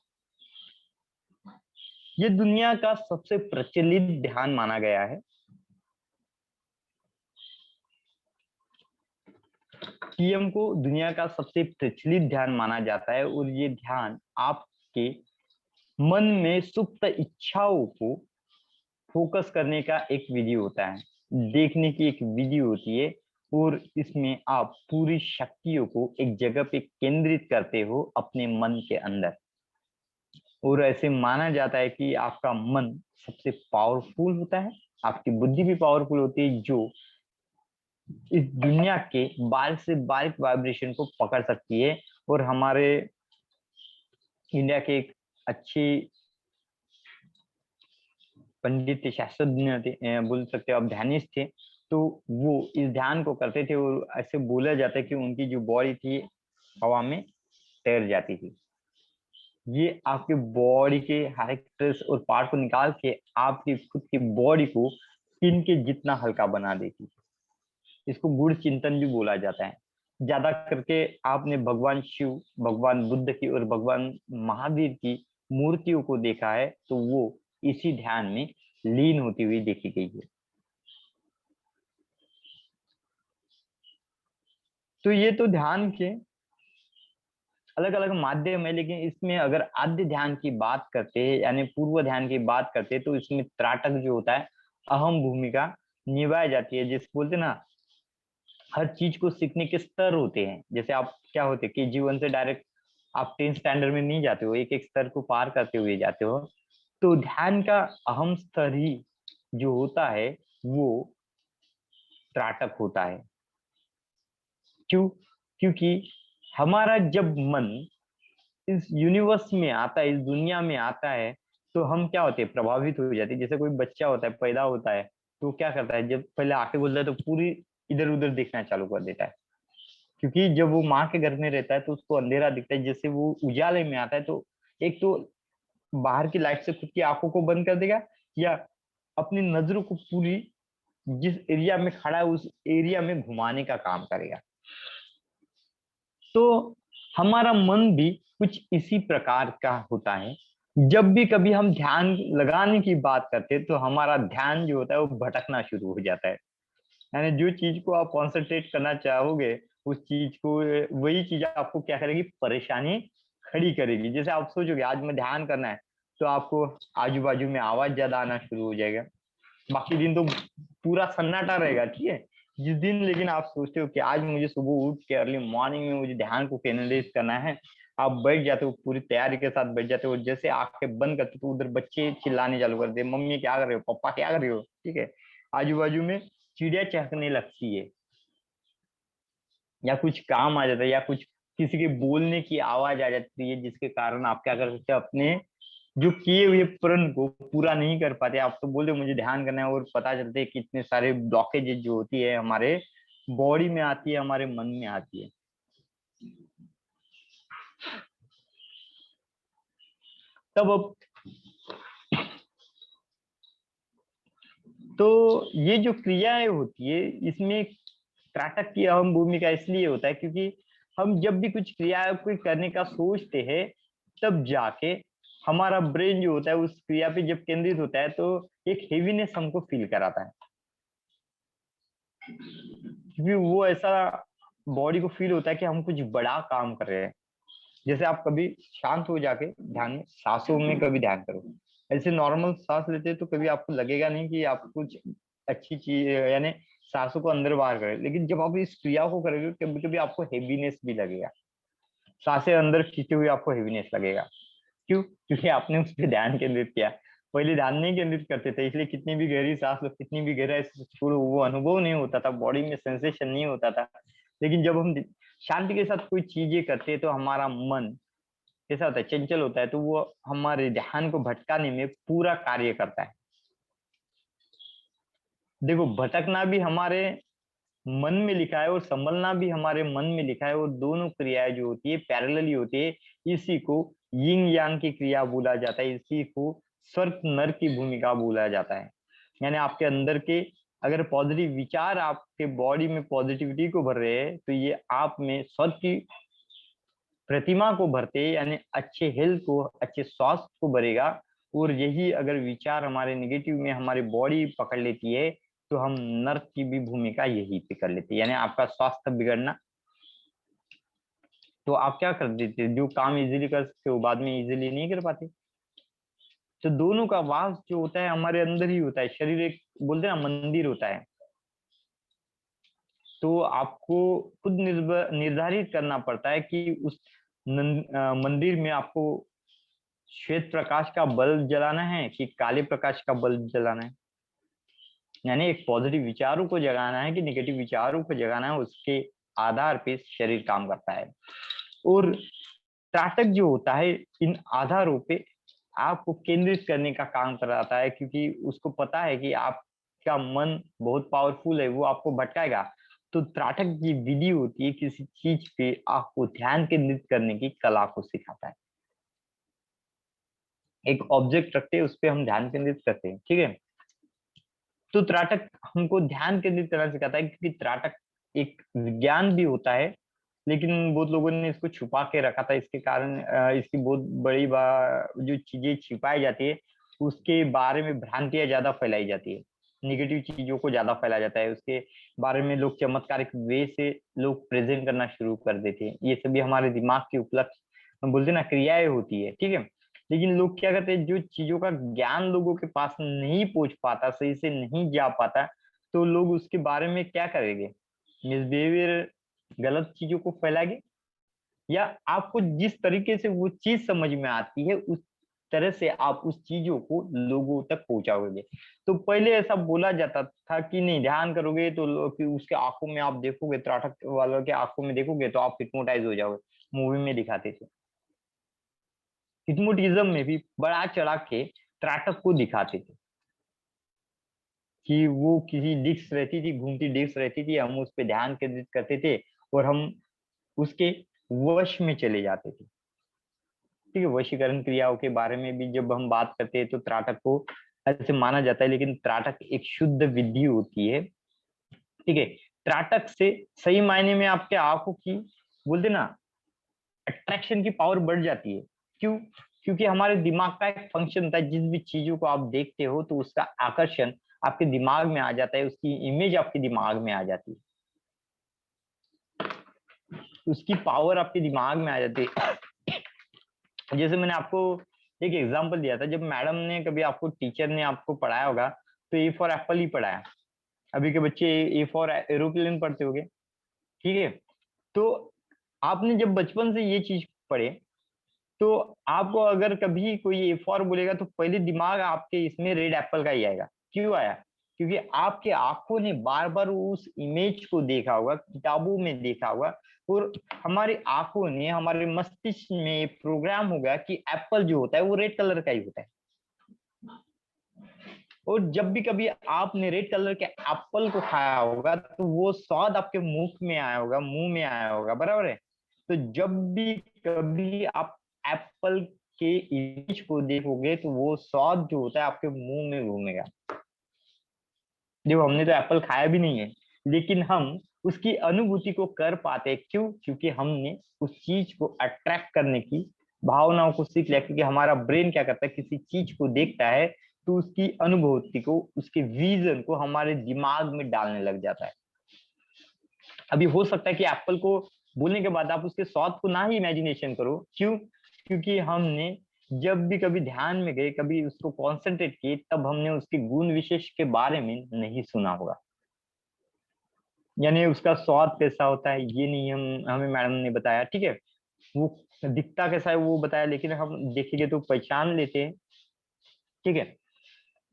ये दुनिया का सबसे प्रचलित ध्यान माना गया है। पीएम को दुनिया का सबसे प्रचलित ध्यान माना जाता है, और ये ध्यान आपके मन में सुप्त इच्छाओं को फोकस करने का एक विधि होता है, देखने की एक विधि होती है, और इसमें आप पूरी शक्तियों को एक जगह पे केंद्रित करते हो अपने मन के अंदर। और ऐसे माना जाता है कि आपका मन सबसे पावरफुल होता है, आपकी बुद्धि भी पावरफुल होती है, जो इस दुनिया के बारीक से बारीक वाइब्रेशन को पकड़ सकती है। और हमारे इंडिया के एक अच्छे पंडित थे, शास्त्रज्ञ थे, बोल सकते हो आप, ध्यानिस्ट थे। तो वो इस ध्यान को करते थे, और ऐसे बोला जाता है कि उनकी जो बॉडी थी हवा में तैर जाती थी। ये आपके बॉडी के हर एक स्ट्रेस और पार्ट को निकाल के आपकी खुद की बॉडी को स्किन के जितना हल्का बना देती है। इसको गुड़ चिंतन भी बोला जाता है। ज्यादा करके आपने भगवान शिव, भगवान बुद्ध की और भगवान महावीर की मूर्तियों को देखा है, तो वो इसी ध्यान में लीन होती हुई देखी गई है। तो ये तो ध्यान के अलग अलग माध्यम है, लेकिन इसमें अगर आद्य ध्यान की बात करते हैं यानी पूर्व ध्यान की बात करते हैं, तो इसमें त्राटक जो होता है अहम भूमिका निभाई जाती है। जिस बोलते हैं ना, हर चीज को सीखने के स्तर होते हैं। जैसे आप क्या होते कि जीवन से डायरेक्ट आप 10th स्टैंडर्ड में नहीं जाते हो, एक एक स्तर को पार करते हुए जाते हो। तो ध्यान का अहम स्तर ही जो होता है वो त्राटक होता है। क्यों? क्योंकि हमारा जब मन इस यूनिवर्स में आता है, इस दुनिया में आता है, तो हम क्या होते हैं, प्रभावित हो जाते हैं। जैसे कोई बच्चा होता है, पैदा होता है, तो क्या करता है, जब पहले आंखें खोलता है तो पूरी इधर उधर देखना चालू कर देता है। क्योंकि जब वो माँ के घर में रहता है तो उसको अंधेरा दिखता है। जैसे वो उजाले में आता है तो एक तो बाहर की लाइट से खुद की आंखों को बंद कर देगा, या अपनी नजरों को पूरी जिस एरिया में खड़ा है उस एरिया में घुमाने का काम करेगा। तो हमारा मन भी कुछ इसी प्रकार का होता है। जब भी कभी हम ध्यान लगाने की बात करते हैं तो हमारा ध्यान जो होता है वो भटकना शुरू हो जाता है। यानी जो चीज को आप कॉन्सेंट्रेट करना चाहोगे उस चीज को, वही चीज आपको क्या करेगी, परेशानी खड़ी करेगी। जैसे आप सोचोगे आज मैं ध्यान करना है, तो आपको आजू बाजू में आवाज ज्यादा आना शुरू हो जाएगा। बाकी दिन तो पूरा सन्नाटा रहेगा, ठीक है। जिस दिन लेकिन आप सोचते हो कि आज मुझे सुबह उठ के अर्ली मॉर्निंग में मुझे ध्यान को केंद्रित करना है, आप बैठ जाते हो, पूरी तैयारी के साथ बैठ जाते हो। जैसे आंखें बंद करते हो तो उधर बच्चे चिल्लाने चालू कर दे, मम्मी क्या कर रहे हो, पापा क्या कर रहे हो, ठीक है। आजू बाजू में चिड़िया चहकने लगती है, या कुछ काम आ जाता है, या कुछ किसी के बोलने की आवाज आ जाती है, जिसके कारण आप क्या कर सकते हो, अपने जो किए हुए प्रण को पूरा नहीं कर पाते। आप तो बोलते हो मुझे ध्यान करना है, और पता चलते हैं कि इतने सारे ब्लॉकेजेस जो होती है हमारे बॉडी में आती है, हमारे मन में आती है। तब अब तो ये जो क्रियाएं होती है इसमें त्राटक की अहम भूमिका इसलिए होता है क्योंकि हम जब भी कुछ क्रिया कोई करने का सोचते हैं, तब जाके हमारा ब्रेन जो होता है उस क्रिया पे जब केंद्रित होता है तो एक हेवीनेस हमको फील कराता है। क्योंकि वो ऐसा बॉडी को फील होता है कि हम कुछ बड़ा काम कर रहे हैं। जैसे आप कभी शांत हो जाके ध्यान में सांसों में कभी ध्यान करो, ऐसे नॉर्मल सांस लेते तो कभी आपको लगेगा नहीं कि आप कुछ अच्छी चीज, यानी सांसों को अंदर बाहर करें। लेकिन जब आप इस क्रिया को करोगे कभी कभी आपको हेवीनेस भी लगेगा, सांसें अंदर खींचते हुए आपको हेवीनेस लगेगा। क्यों? क्योंकि आपने उस पर ध्यान केंद्रित किया। पहले ध्यान नहीं केंद्रित करते थे, इसलिए कितनी भी गहरी सांस लो, कितनी भी गहराई से छोड़ो, वो अनुभव नहीं होता था, बॉडी में सेंसेशन नहीं होता था। लेकिन जब हम शांति के साथ कोई चीजें करते हैं तो हमारा मन ऐसा होता है, चंचल होता है, तो वो हमारे ध्यान को भटकाने में पूरा कार्य करता है। देखो, भटकना भी हमारे मन में लिखा है और संभलना भी हमारे मन में लिखा है, और दोनों क्रियाएं जो होती है पैरेलली होती है। इसी को यिंग यांग की क्रिया बोला जाता है, इसी को स्वर्ग नर की भूमिका बोला जाता है। यानी आपके अंदर के अगर पॉजिटिव विचार आपके बॉडी में पॉजिटिविटी को भर रहे हैं, तो ये आप में स्वर्ग की प्रतिमा को भरते, यानी अच्छे हेल्थ को, अच्छे स्वास्थ्य को भरेगा। और यही अगर विचार हमारे नेगेटिव में हमारी बॉडी पकड़ लेती है, तो हम नर्क की भी भूमिका यही पे कर लेते हैं, यानी आपका स्वास्थ्य बिगड़ना। तो आप क्या कर देते, जो काम इजीली कर सकते हो बाद में इजीली नहीं कर पाते। तो दोनों का वास जो होता है हमारे अंदर ही होता है। शरीर एक बोलते हैं ना मंदिर होता है। तो आपको खुद निर्धारित करना पड़ता है कि उस मंदिर में आपको श्वेत प्रकाश का बल्ब जलाना है कि काले प्रकाश का बल्ब जलाना है। यानी एक पॉजिटिव विचारों को जगाना है कि निगेटिव विचारों को जगाना है, उसके आधार पे शरीर काम करता है। और त्राटक जो होता है इन आधारों पे आपको केंद्रित करने का काम कराता है, क्योंकि उसको पता है कि आपका मन बहुत पावरफुल है, वो आपको भटकाएगा। तो त्राटक की विधि होती है किसी चीज पे आपको ध्यान केंद्रित करने की कला को सिखाता है। एक ऑब्जेक्ट रखते हैं, उस पर हम ध्यान केंद्रित करते हैं, ठीक है। तो त्राटक हमको ध्यान केंद्रित करना सिखाता है, क्योंकि त्राटक एक विज्ञान भी होता है, लेकिन बहुत लोगों ने इसको छुपा के रखा था। इसके कारण इसकी बहुत बड़ी जो चीजें छिपाई जाती है उसके बारे में भ्रांतियां ज्यादा फैलाई जाती है, निगेटिव चीजों को ज्यादा फैलाया जाता है, उसके बारे में लोग चमत्कारिक वे से लोग प्रेजेंट करना शुरू कर देते हैं। ये सभी हमारे दिमाग की उपलब्ध बोलते ना क्रियाएं होती है, ठीक है। लेकिन लोग क्या करते हैं, जो चीजों का ज्ञान लोगों के पास नहीं पहुंच पाता, सही से नहीं जा पाता, तो लोग उसके बारे में क्या करेंगे, मिसबिहेवियर, गलत चीजों को फैलाएंगे। या आपको जिस तरीके से वो चीज समझ में आती है उस तरह से आप उस चीजों को लोगों तक पहुंचाओगे। तो पहले ऐसा बोला जाता था कि नहीं, ध्यान करोगे तो कि उसके आंखों में आप देखोगे, त्राटक वालों के आंखों में देखोगे तो आप हिप्नोटाइज हो जाओगे। मूवी में दिखाते थे, हिप्नोटिज्म में भी बढ़ा चढ़ा के त्राटक को दिखाते थे कि वो किसी डिस्क रहती थी, घूमती डिस्क रहती थी, हम उस पर ध्यान केंद्रित करते थे और हम उसके वश में चले जाते थे। ठीक है, वशीकरण क्रियाओं के बारे में भी जब हम बात करते हैं तो त्राटक को ऐसे माना जाता है, लेकिन त्राटक एक शुद्ध विधि होती है। ठीक है, त्राटक से सही मायने में आपके आंखों की, बोलते ना, अट्रैक्शन की पावर बढ़ जाती है। क्यों? क्योंकि हमारे दिमाग का एक फंक्शन होता है, जिस भी चीजों को आप देखते हो तो उसका आकर्षण आपके दिमाग में आ जाता है, उसकी इमेज आपके दिमाग में आ जाती है, उसकी पावर आपके दिमाग में आ जाती है। जैसे मैंने आपको एक एग्जांपल दिया था, जब मैडम ने कभी आपको, टीचर ने आपको पढ़ाया होगा तो ए फॉर एप्पल ही पढ़ाया। अभी के बच्चे ए फॉर एरोप्लेन पढ़ते होंगे। ठीक है, तो आपने जब बचपन से ये चीज पढ़े तो आपको अगर कभी कोई ए फॉर बोलेगा तो पहले दिमाग आपके इसमें रेड एप्पल का ही आएगा। क्यों आया? क्योंकि आपके आंखों ने बार बार उस इमेज को देखा होगा, किताबों में देखा होगा, और हमारी आंखों ने, हमारे मस्तिष्क में प्रोग्राम हो गया कि एप्पल जो होता है वो रेड कलर का ही होता है। और जब भी कभी आपने रेड कलर के एप्पल को खाया होगा तो वो स्वाद आपके मुख में आया होगा, मुंह में आया होगा, बराबर है। तो जब भी कभी आप एप्पल के इमेज को देखोगे तो वो स्वाद जो होता है आपके मुंह में घूमेगा। जो हमने तो एप्पल खाया भी नहीं है, लेकिन हम उसकी अनुभूति को कर पाते। क्यों? क्योंकि हमने उस चीज को अट्रैक्ट करने की भावनाओं को सीख लिया। क्योंकि हमारा ब्रेन क्या करता है, किसी चीज को देखता है तो उसकी अनुभूति को, उसके विजन को हमारे दिमाग में डालने लग जाता है। अभी हो सकता है कि एप्पल को बोलने के बाद आप उसके स्वाद को ना ही इमेजिनेशन करो। क्यों? क्योंकि हमने जब भी कभी ध्यान में गए, कभी उसको कॉन्सेंट्रेट किए, तब हमने उसके गुण विशेष के बारे में नहीं सुना होगा। यानी उसका स्वाद कैसा होता है ये नहीं हमें मैडम ने बताया। ठीक है, वो दिखता कैसा है वो बताया, लेकिन हम देखेंगे तो पहचान लेते हैं। ठीक है,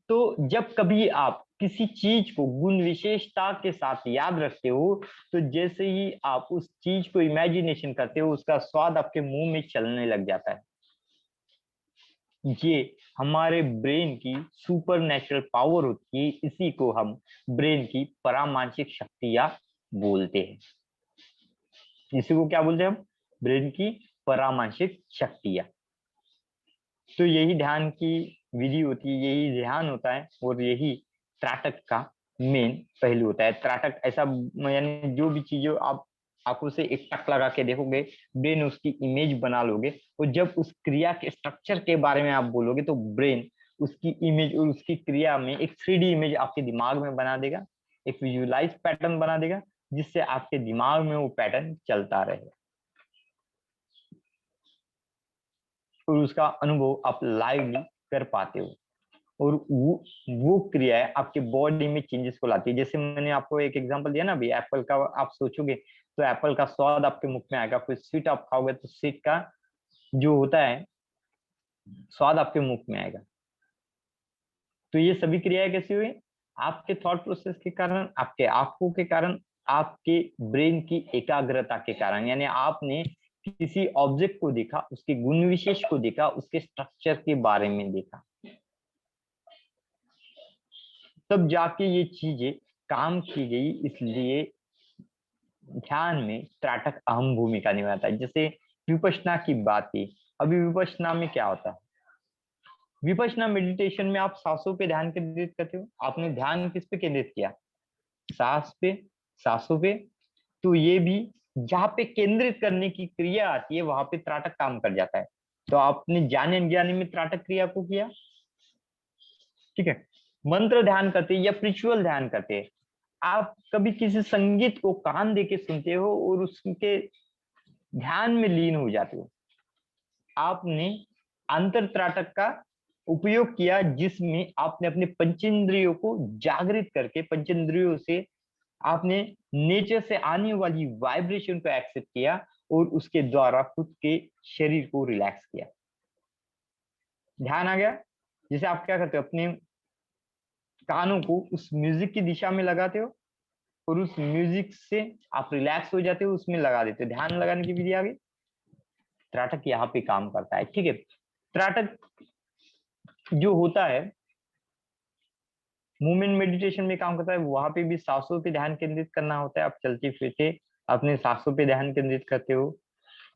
तो जब कभी आप किसी चीज को गुण विशेषता के साथ याद रखते हो तो जैसे ही आप उस चीज को इमेजिनेशन करते हो उसका स्वाद आपके मुंह में चलने लग जाता है। ये हमारे ब्रेन की सुपर नेचुरल पावर होती है, इसी को हम ब्रेन की परामानसिक शक्तियां बोलते हैं। इसी को क्या बोलते हैं हम? ब्रेन की परामानसिक शक्तियां। तो यही ध्यान की विधि होती है, यही ध्यान होता है, और यही त्राटक का मेन पहलू होता है। त्राटक ऐसा, यानी जो भी चीजों आप आंखों से एक टक लगा के देखोगे, ब्रेन उसकी इमेज बना लोगे, और जब उस क्रिया के स्ट्रक्चर के बारे में आप बोलोगे तो ब्रेन उसकी इमेज और उसकी क्रिया में एक 3D इमेज आपके दिमाग में बना देगा, एक विजुअलाइज पैटर्न बना देगा, जिससे आपके दिमाग में वो पैटर्न चलता रहेगा और उसका अनुभव आप लाइवली कर पाते हो। और वो क्रियाएं आपके बॉडी में चेंजेस को लाती है। जैसे मैंने आपको एक एग्जांपल दिया ना अभी, एप्पल का आप सोचोगे तो एप्पल का स्वाद आपके मुख में आएगा। कोई स्वीट आप खाओगे तो स्वीट का जो होता है स्वाद आपके मुख में आएगा। तो ये सभी क्रियाएं कैसी हुई? आपके थॉट प्रोसेस के कारण, आपके आंखों के कारण, आपके ब्रेन की एकाग्रता के कारण। यानी आपने किसी ऑब्जेक्ट को देखा, उसके गुण विशेष को देखा, उसके स्ट्रक्चर के बारे में देखा, तब जाके ये चीजें काम की गई। इसलिए ध्यान में त्राटक अहम भूमिका निभाता है। जैसे विपश्यना की बात की, अभी विपश्यना में क्या होता है? विपश्यना मेडिटेशन में आप सांसों पे ध्यान केंद्रित करते हो। आपने ध्यान किस पे केंद्रित किया? सांस पे, सांसों पे। तो ये भी जहाँ पे केंद्रित करने की क्रिया आती है वहां पे त्राटक काम कर जाता है। तो आपने ज्ञान अज्ञानी में त्राटक क्रिया को किया। ठीक है, मंत्र ध्यान करते या रिचुअल ध्यान करते, आप कभी किसी संगीत को कान दे के सुनते हो और उसके ध्यान में लीन हो जाते हो। आपने अंतर त्राटक का उपयोग किया, जिसमें आपने अपने पंचेंद्रियों को जागृत करके, पंचेंद्रियों से आपने नेचर से आने वाली वाइब्रेशन को एक्सेप्ट किया और उसके द्वारा खुद के शरीर को रिलैक्स किया। ध्यान आ गया। जैसे आप क्या करते हो, अपने कानों को उस म्यूजिक की दिशा में लगाते हो और उस म्यूजिक से आप रिलैक्स हो जाते हो, उसमें लगा देते हो। ध्यान लगाने की विधि आ गई। त्राटक यहाँ पे काम करता है, ठीक है। त्राटक जो होता है मूवमेंट मेडिटेशन में काम करता है, वहां पे भी सांसों पे ध्यान केंद्रित करना होता है। आप चलते फिरते अपने सांसों पे ध्यान केंद्रित करते हो।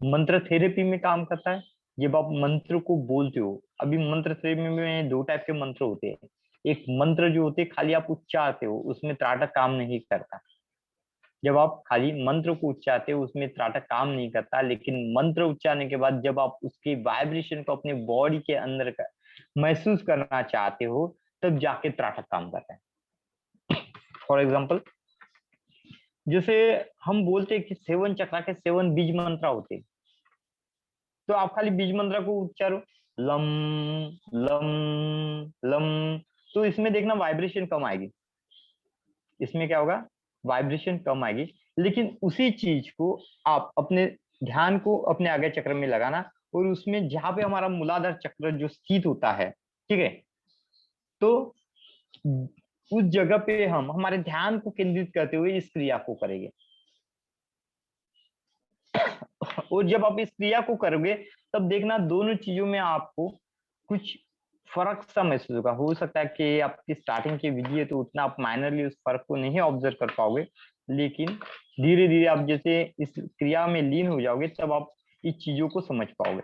मंत्र थेरेपी में काम करता है, जब आप मंत्र को बोलते हो। अभी मंत्र थेरेपी में दो टाइप के मंत्र होते हैं। एक मंत्र जो होते हैं खाली आप उच्चारते हो, उसमें त्राटक काम नहीं करता। जब आप खाली मंत्र को उच्चारते हो उसमें त्राटक काम नहीं करता, लेकिन मंत्र उच्चारने के बाद जब आप उसके वाइब्रेशन को अपने बॉडी के अंदर का महसूस करना चाहते हो, तब जाके त्राटक काम करता है। फॉर एग्जाम्पल, जैसे हम बोलते हैं कि 7 चक्रा के 7 बीज मंत्र होते हैं, तो आप खाली बीज मंत्र को उच्चारो, लम लम लम, तो इसमें देखना वाइब्रेशन कम आएगी। इसमें क्या होगा, वाइब्रेशन कम आएगी। लेकिन उसी चीज को आप अपने ध्यान को अपने आगे चक्र में लगाना, और उसमें जहां पे हमारा मूलाधार चक्र जो स्थित होता है, ठीक है, तो उस जगह पे हम हमारे ध्यान को केंद्रित करते हुए इस क्रिया को करेंगे। और जब आप इस क्रिया को करोगे तब देखना दोनों चीजों में आपको कुछ फर्क सा महसूस होगा। हो सकता है कि आपकी स्टार्टिंग की विधि है तो उतना आप माइनरली उस फर्क को नहीं ऑब्जर्व कर पाओगे, लेकिन धीरे धीरे आप जैसे इस क्रिया में लीन हो जाओगे तब आप इस चीजों को समझ पाओगे।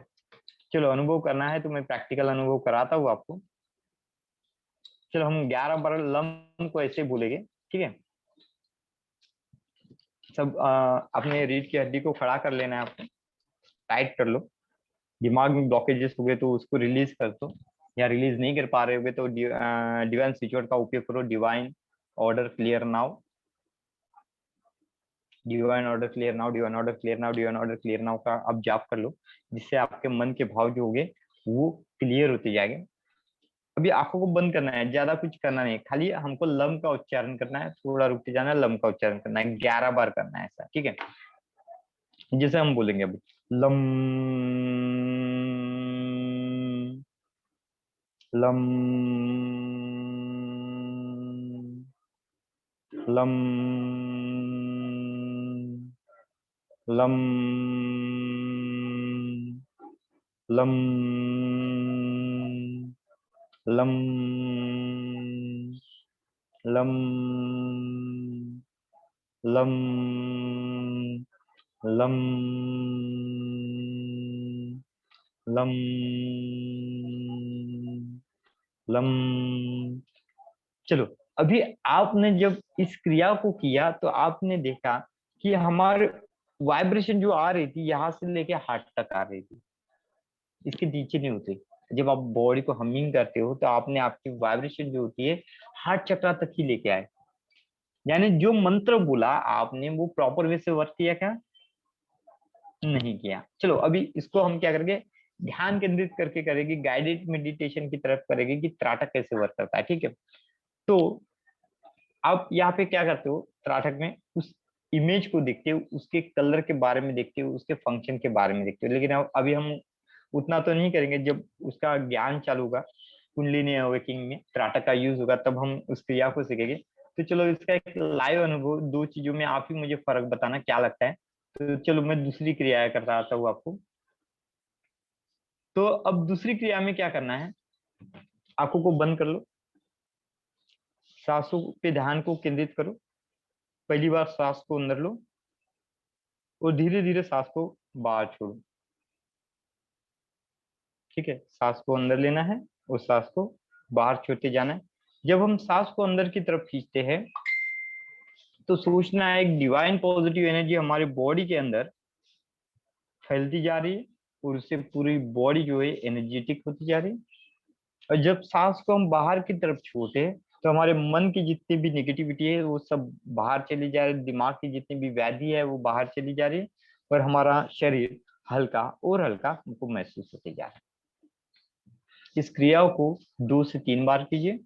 चलो, अनुभव करना है तो मैं प्रैक्टिकल अनुभव कराता हूँ आपको। चलो, हम 11 बार लम को ऐसे बोलेंगे, ठीक है। सब अपने रीढ़ की हड्डी को खड़ा कर लेना है आपको, टाइट कर लो। दिमाग में ब्लॉकेजेस हो गए तो उसको रिलीज कर दो, या रिलीज नहीं कर पा रहे होगे तो डिवाइन स्विच का उपयोग करो। Divine order clear now, divine order clear now, divine order clear now, divine order clear now का आप जाप कर लो, जिससे आपके मन के भाव जो होंगे वो क्लियर होते जाएंगे। अभी आंखों को बंद करना है, ज्यादा कुछ करना नहीं, खाली हमको लम का उच्चारण करना है, थोड़ा रुक के जाना है, लम का उच्चारण करना है, 11 बार करना है ऐसा, ठीक है। जैसे हम बोलेंगे अभी, lump lump lump lump lump lump lump lump lump lump lump. चलो, अभी आपने जब इस क्रिया को किया तो आपने देखा कि हमारे वाइब्रेशन जो आ रही थी यहाँ से लेके हार्ट तक आ रही थी, इसके नीचे नहीं होती। जब आप बॉडी को हमिंग करते हो तो आपने आपकी वाइब्रेशन जो होती है हार्ट चक्र तक ही लेके आए। यानी जो मंत्र बोला आपने वो प्रॉपर वे से वर्क किया क्या, नहीं किया। चलो, अभी इसको हम क्या करेंगे, ध्यान केंद्रित करके करेंगे, गाइडेड मेडिटेशन की तरफ करेंगे कि त्राटक कैसे वर्क करता है, ठीक है। तो आप यहाँ पे क्या करते हो, त्राटक में उस इमेज को देखते हो, उसके कलर के बारे में देखते हो, उसके फंक्शन के बारे में देखते हो। लेकिन अभी हम उतना तो नहीं करेंगे, जब उसका ज्ञान चालू होगा कुंडलिनी अवेकिंग में त्राटक का यूज होगा तब हम उस क्रिया को सीखेंगे। तो चलो, इसका एक लाइव अनुभव, दो चीजों में आप ही मुझे फर्क बताना क्या लगता है। तो चलो, मैं दूसरी क्रिया करता आता हूँ आपको। तो अब दूसरी क्रिया में क्या करना है, आंखों को बंद कर लो, सांसों पे ध्यान को केंद्रित करो। पहली बार सांस को अंदर लो और धीरे धीरे सांस को बाहर छोड़ो, ठीक है। सांस को अंदर लेना है और सांस को बाहर छोड़ते जाना है। जब हम सांस को अंदर की तरफ खींचते हैं तो सोचना है एक डिवाइन पॉजिटिव एनर्जी हमारे बॉडी के अंदर फैलती जा रही है, और उससे पूरी बॉडी जो है एनर्जेटिक होती जा रही है। और जब सांस को हम बाहर की तरफ छोड़ते हैं तो हमारे मन की जितनी भी नेगेटिविटी है वो सब बाहर चली जा रही है, दिमाग की जितनी भी व्याधि है वो बाहर चली जा रही है, और हमारा शरीर हल्का और हल्का हमको महसूस होते जा रहा है। इस क्रिया को 2 से 3 बार कीजिए।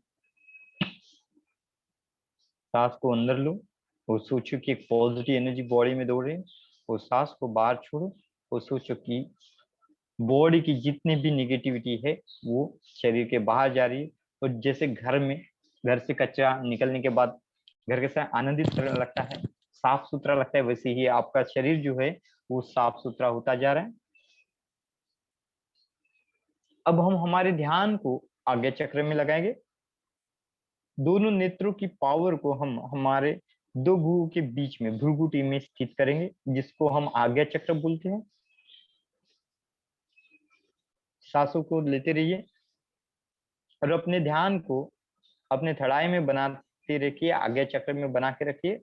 सांस को अंदर लो और सोचो कि एक पॉजिटिव एनर्जी बॉडी में दौड़ रही है, और सांस को बाहर छोड़ो और सोचो कि बॉडी की जितनी भी निगेटिविटी है वो शरीर के बाहर जा रही है। और जैसे घर से कचरा निकलने के बाद घर के साथ आनंदित करने लगता है, साफ सुथरा लगता है, वैसे ही आपका शरीर जो है वो साफ सुथरा होता जा रहा है। अब हम हमारे ध्यान को आज्ञा चक्र में लगाएंगे। दोनों नेत्रों की पावर को हम हमारे दो भुवों के बीच में भ्रुकुटी में स्थित करेंगे, जिसको हम आज्ञा चक्र बोलते हैं। सांसों को लेते रहिए और अपने ध्यान को अपने थड़ाई में बनाते रखिए, आज्ञा चक्र में बना के रखिए।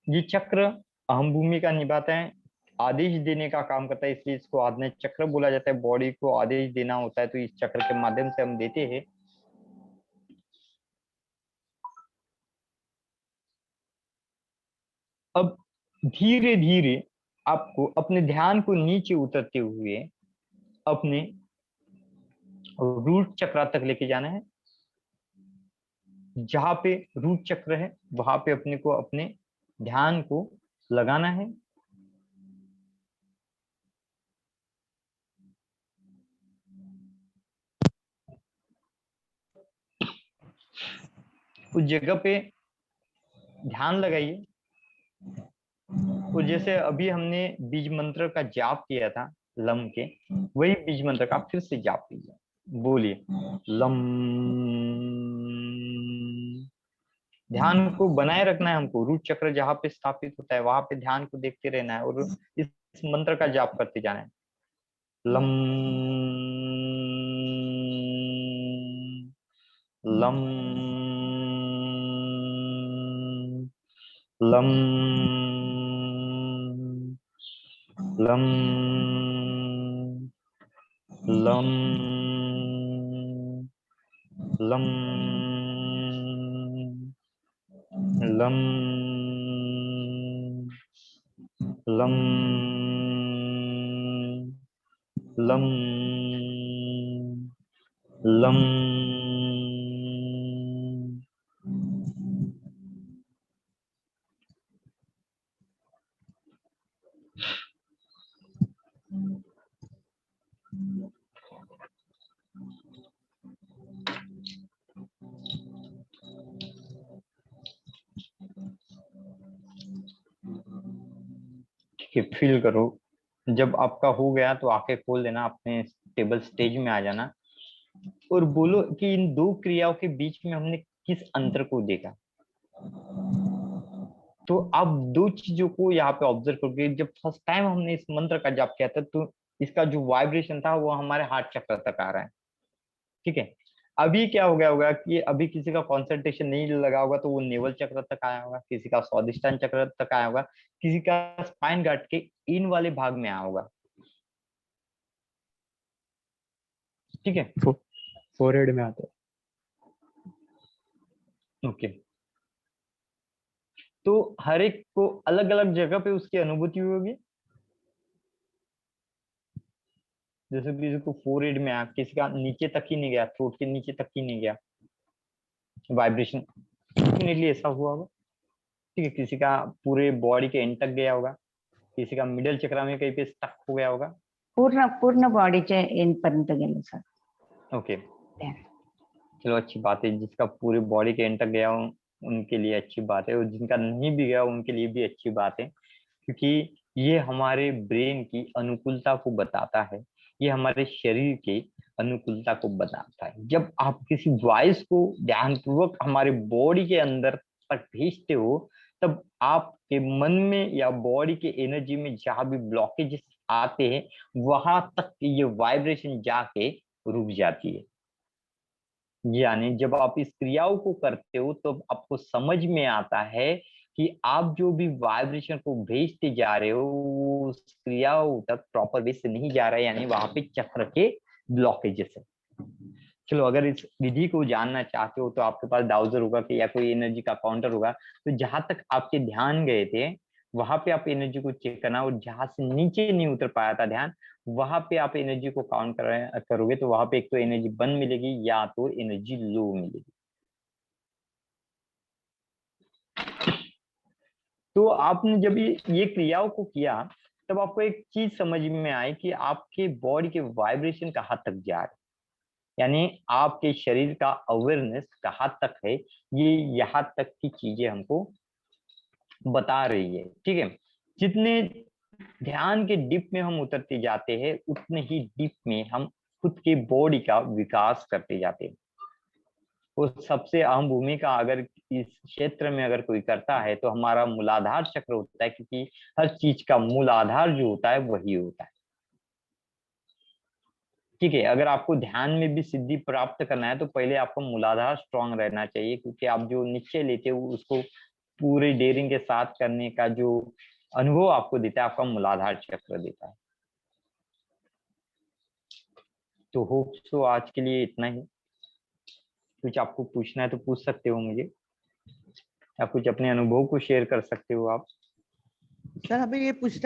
ये चक्र अहम भूमिका निभाता है, आदेश देने का काम करता है, इसलिए इसको आज्ञा चक्र बोला जाता है। बॉडी को आदेश देना होता है तो इस चक्र के माध्यम से हम देते हैं। अब धीरे धीरे आपको अपने ध्यान को नीचे उतरते हुए अपने रूट चक्र तक लेके जाना है। जहां पे रूट चक्र है वहां पे अपने को अपने ध्यान को लगाना है। उस जगह पे ध्यान लगाइए और जैसे अभी हमने बीज मंत्र का जाप किया था लम के, वही बीज मंत्र का फिर से जाप कीजिए। बोलिए लम। ध्यान को बनाए रखना है हमको, रूट चक्र जहाँ पे स्थापित होता है वहां पे ध्यान को देखते रहना है और इस मंत्र का जाप करते जाना है। Lump lump lump lump lump lump lump lump lump lump. ठीक है, फील करो। जब आपका हो गया तो आंखें खोल देना, अपने टेबल स्टेज में आ जाना और बोलो कि इन दो क्रियाओं के बीच में हमने किस अंतर को देखा। तो आप दो चीजों को यहाँ पे ऑब्जर्व करोगे। जब फर्स्ट टाइम हमने इस मंत्र का जाप किया था तो इसका जो वाइब्रेशन था वो हमारे हार्ट चक्र तक आ रहा है। ठीक है, अभी क्या हो गया होगा कि अभी किसी का कॉन्सेंट्रेशन नहीं लगा होगा तो वो नेवल चक्र तक आया होगा, किसी का स्वादिष्टान चक्र तक आया होगा, किसी का स्पाइन गार्ड के इन वाले भाग में आया होगा। ठीक है, फोरहेड में आता है। ओके। तो हर एक को अलग अलग जगह पे उसकी अनुभूति होगी। जैसे किसी को फोरहेड में आया, किसी का नीचे तक ही नहीं गया, थ्रोट के नीचे तक ही नहीं गया वाइब्रेशन, डेफिनेटली ऐसा हुआ होगा। ठीक है, किसी का पूरे बॉडी के एंड तक गया होगा, किसी का मिडल चक्र में कहीं पे स्टक हो गया होगा। पूर्ण पूर्ण बॉडीच्या एंड पर्यंत गेलं सर। ओके, चलो अच्छी बात है। जिसका पूरे बॉडी के एंड तक गया हो उनके लिए अच्छी बात है, और जिनका नहीं भी गया उनके लिए भी अच्छी बात है, क्योंकि ये हमारे ब्रेन की अनुकूलता को बताता है, ये हमारे शरीर के अनुकूलता को बताता है। जब आप किसी वॉइस को ध्यानपूर्वक हमारे बॉडी के अंदर तक भेजते हो तब आपके मन में या बॉडी के एनर्जी में जहां भी ब्लॉकेजेस आते हैं वहां तक ये वाइब्रेशन जाके रुक जाती है। यानी जब आप इस क्रियाओं को करते हो तो आपको समझ में आता है कि आप जो भी वाइब्रेशन को भेजते जा रहे हो वो उस क्रियाओं तक प्रॉपर वे से नहीं जा रहा है, यानी वहां पे चक्र के ब्लॉकेजेस है। चलो, अगर इस विधि को जानना चाहते हो तो आपके पास डाउजर होगा कि या कोई एनर्जी का काउंटर होगा, तो जहां तक आपके ध्यान गए थे वहां पे आप एनर्जी को चेक करना, और जहां से नीचे नहीं उतर पाया था ध्यान वहां पे आप एनर्जी को काउंट करोगे तो वहां पे एक तो एनर्जी 1 मिलेगी या तो एनर्जी लो मिलेगी। तो आपने जब ये क्रियाओं को किया तब आपको एक चीज समझ में आए कि आपके बॉडी के वाइब्रेशन कहाँ तक जा रहे, यानी आपके शरीर का अवेयरनेस कहाँ तक है, ये यहाँ तक की चीजें हमको बता रही है। ठीक है, जितने ध्यान के डीप में हम उतरते जाते हैं उतने ही डीप में हम खुद के बॉडी का विकास करते जाते हैं। वो सबसे अहम भूमिका अगर इस क्षेत्र में अगर कोई करता है तो हमारा मूलाधार चक्र होता है, क्योंकि हर चीज का मूल आधार जो होता है वही होता है। ठीक है, अगर आपको ध्यान में भी सिद्धि प्राप्त करना है तो पहले आपका मूलाधार स्ट्रांग रहना चाहिए, क्योंकि आप जो निश्चय लेते हो उसको पूरे डेयरिंग के साथ करने का जो अनुभव आपको देता है आपका मूलाधार चक्र देता है। तो होप सो आज के लिए इतना ही। कुछ आपको पूछना है तो पूछ सकते हो मुझे, या कुछ अपने अनुभव को शेयर कर सकते हो आप। सर हमें ये पूछना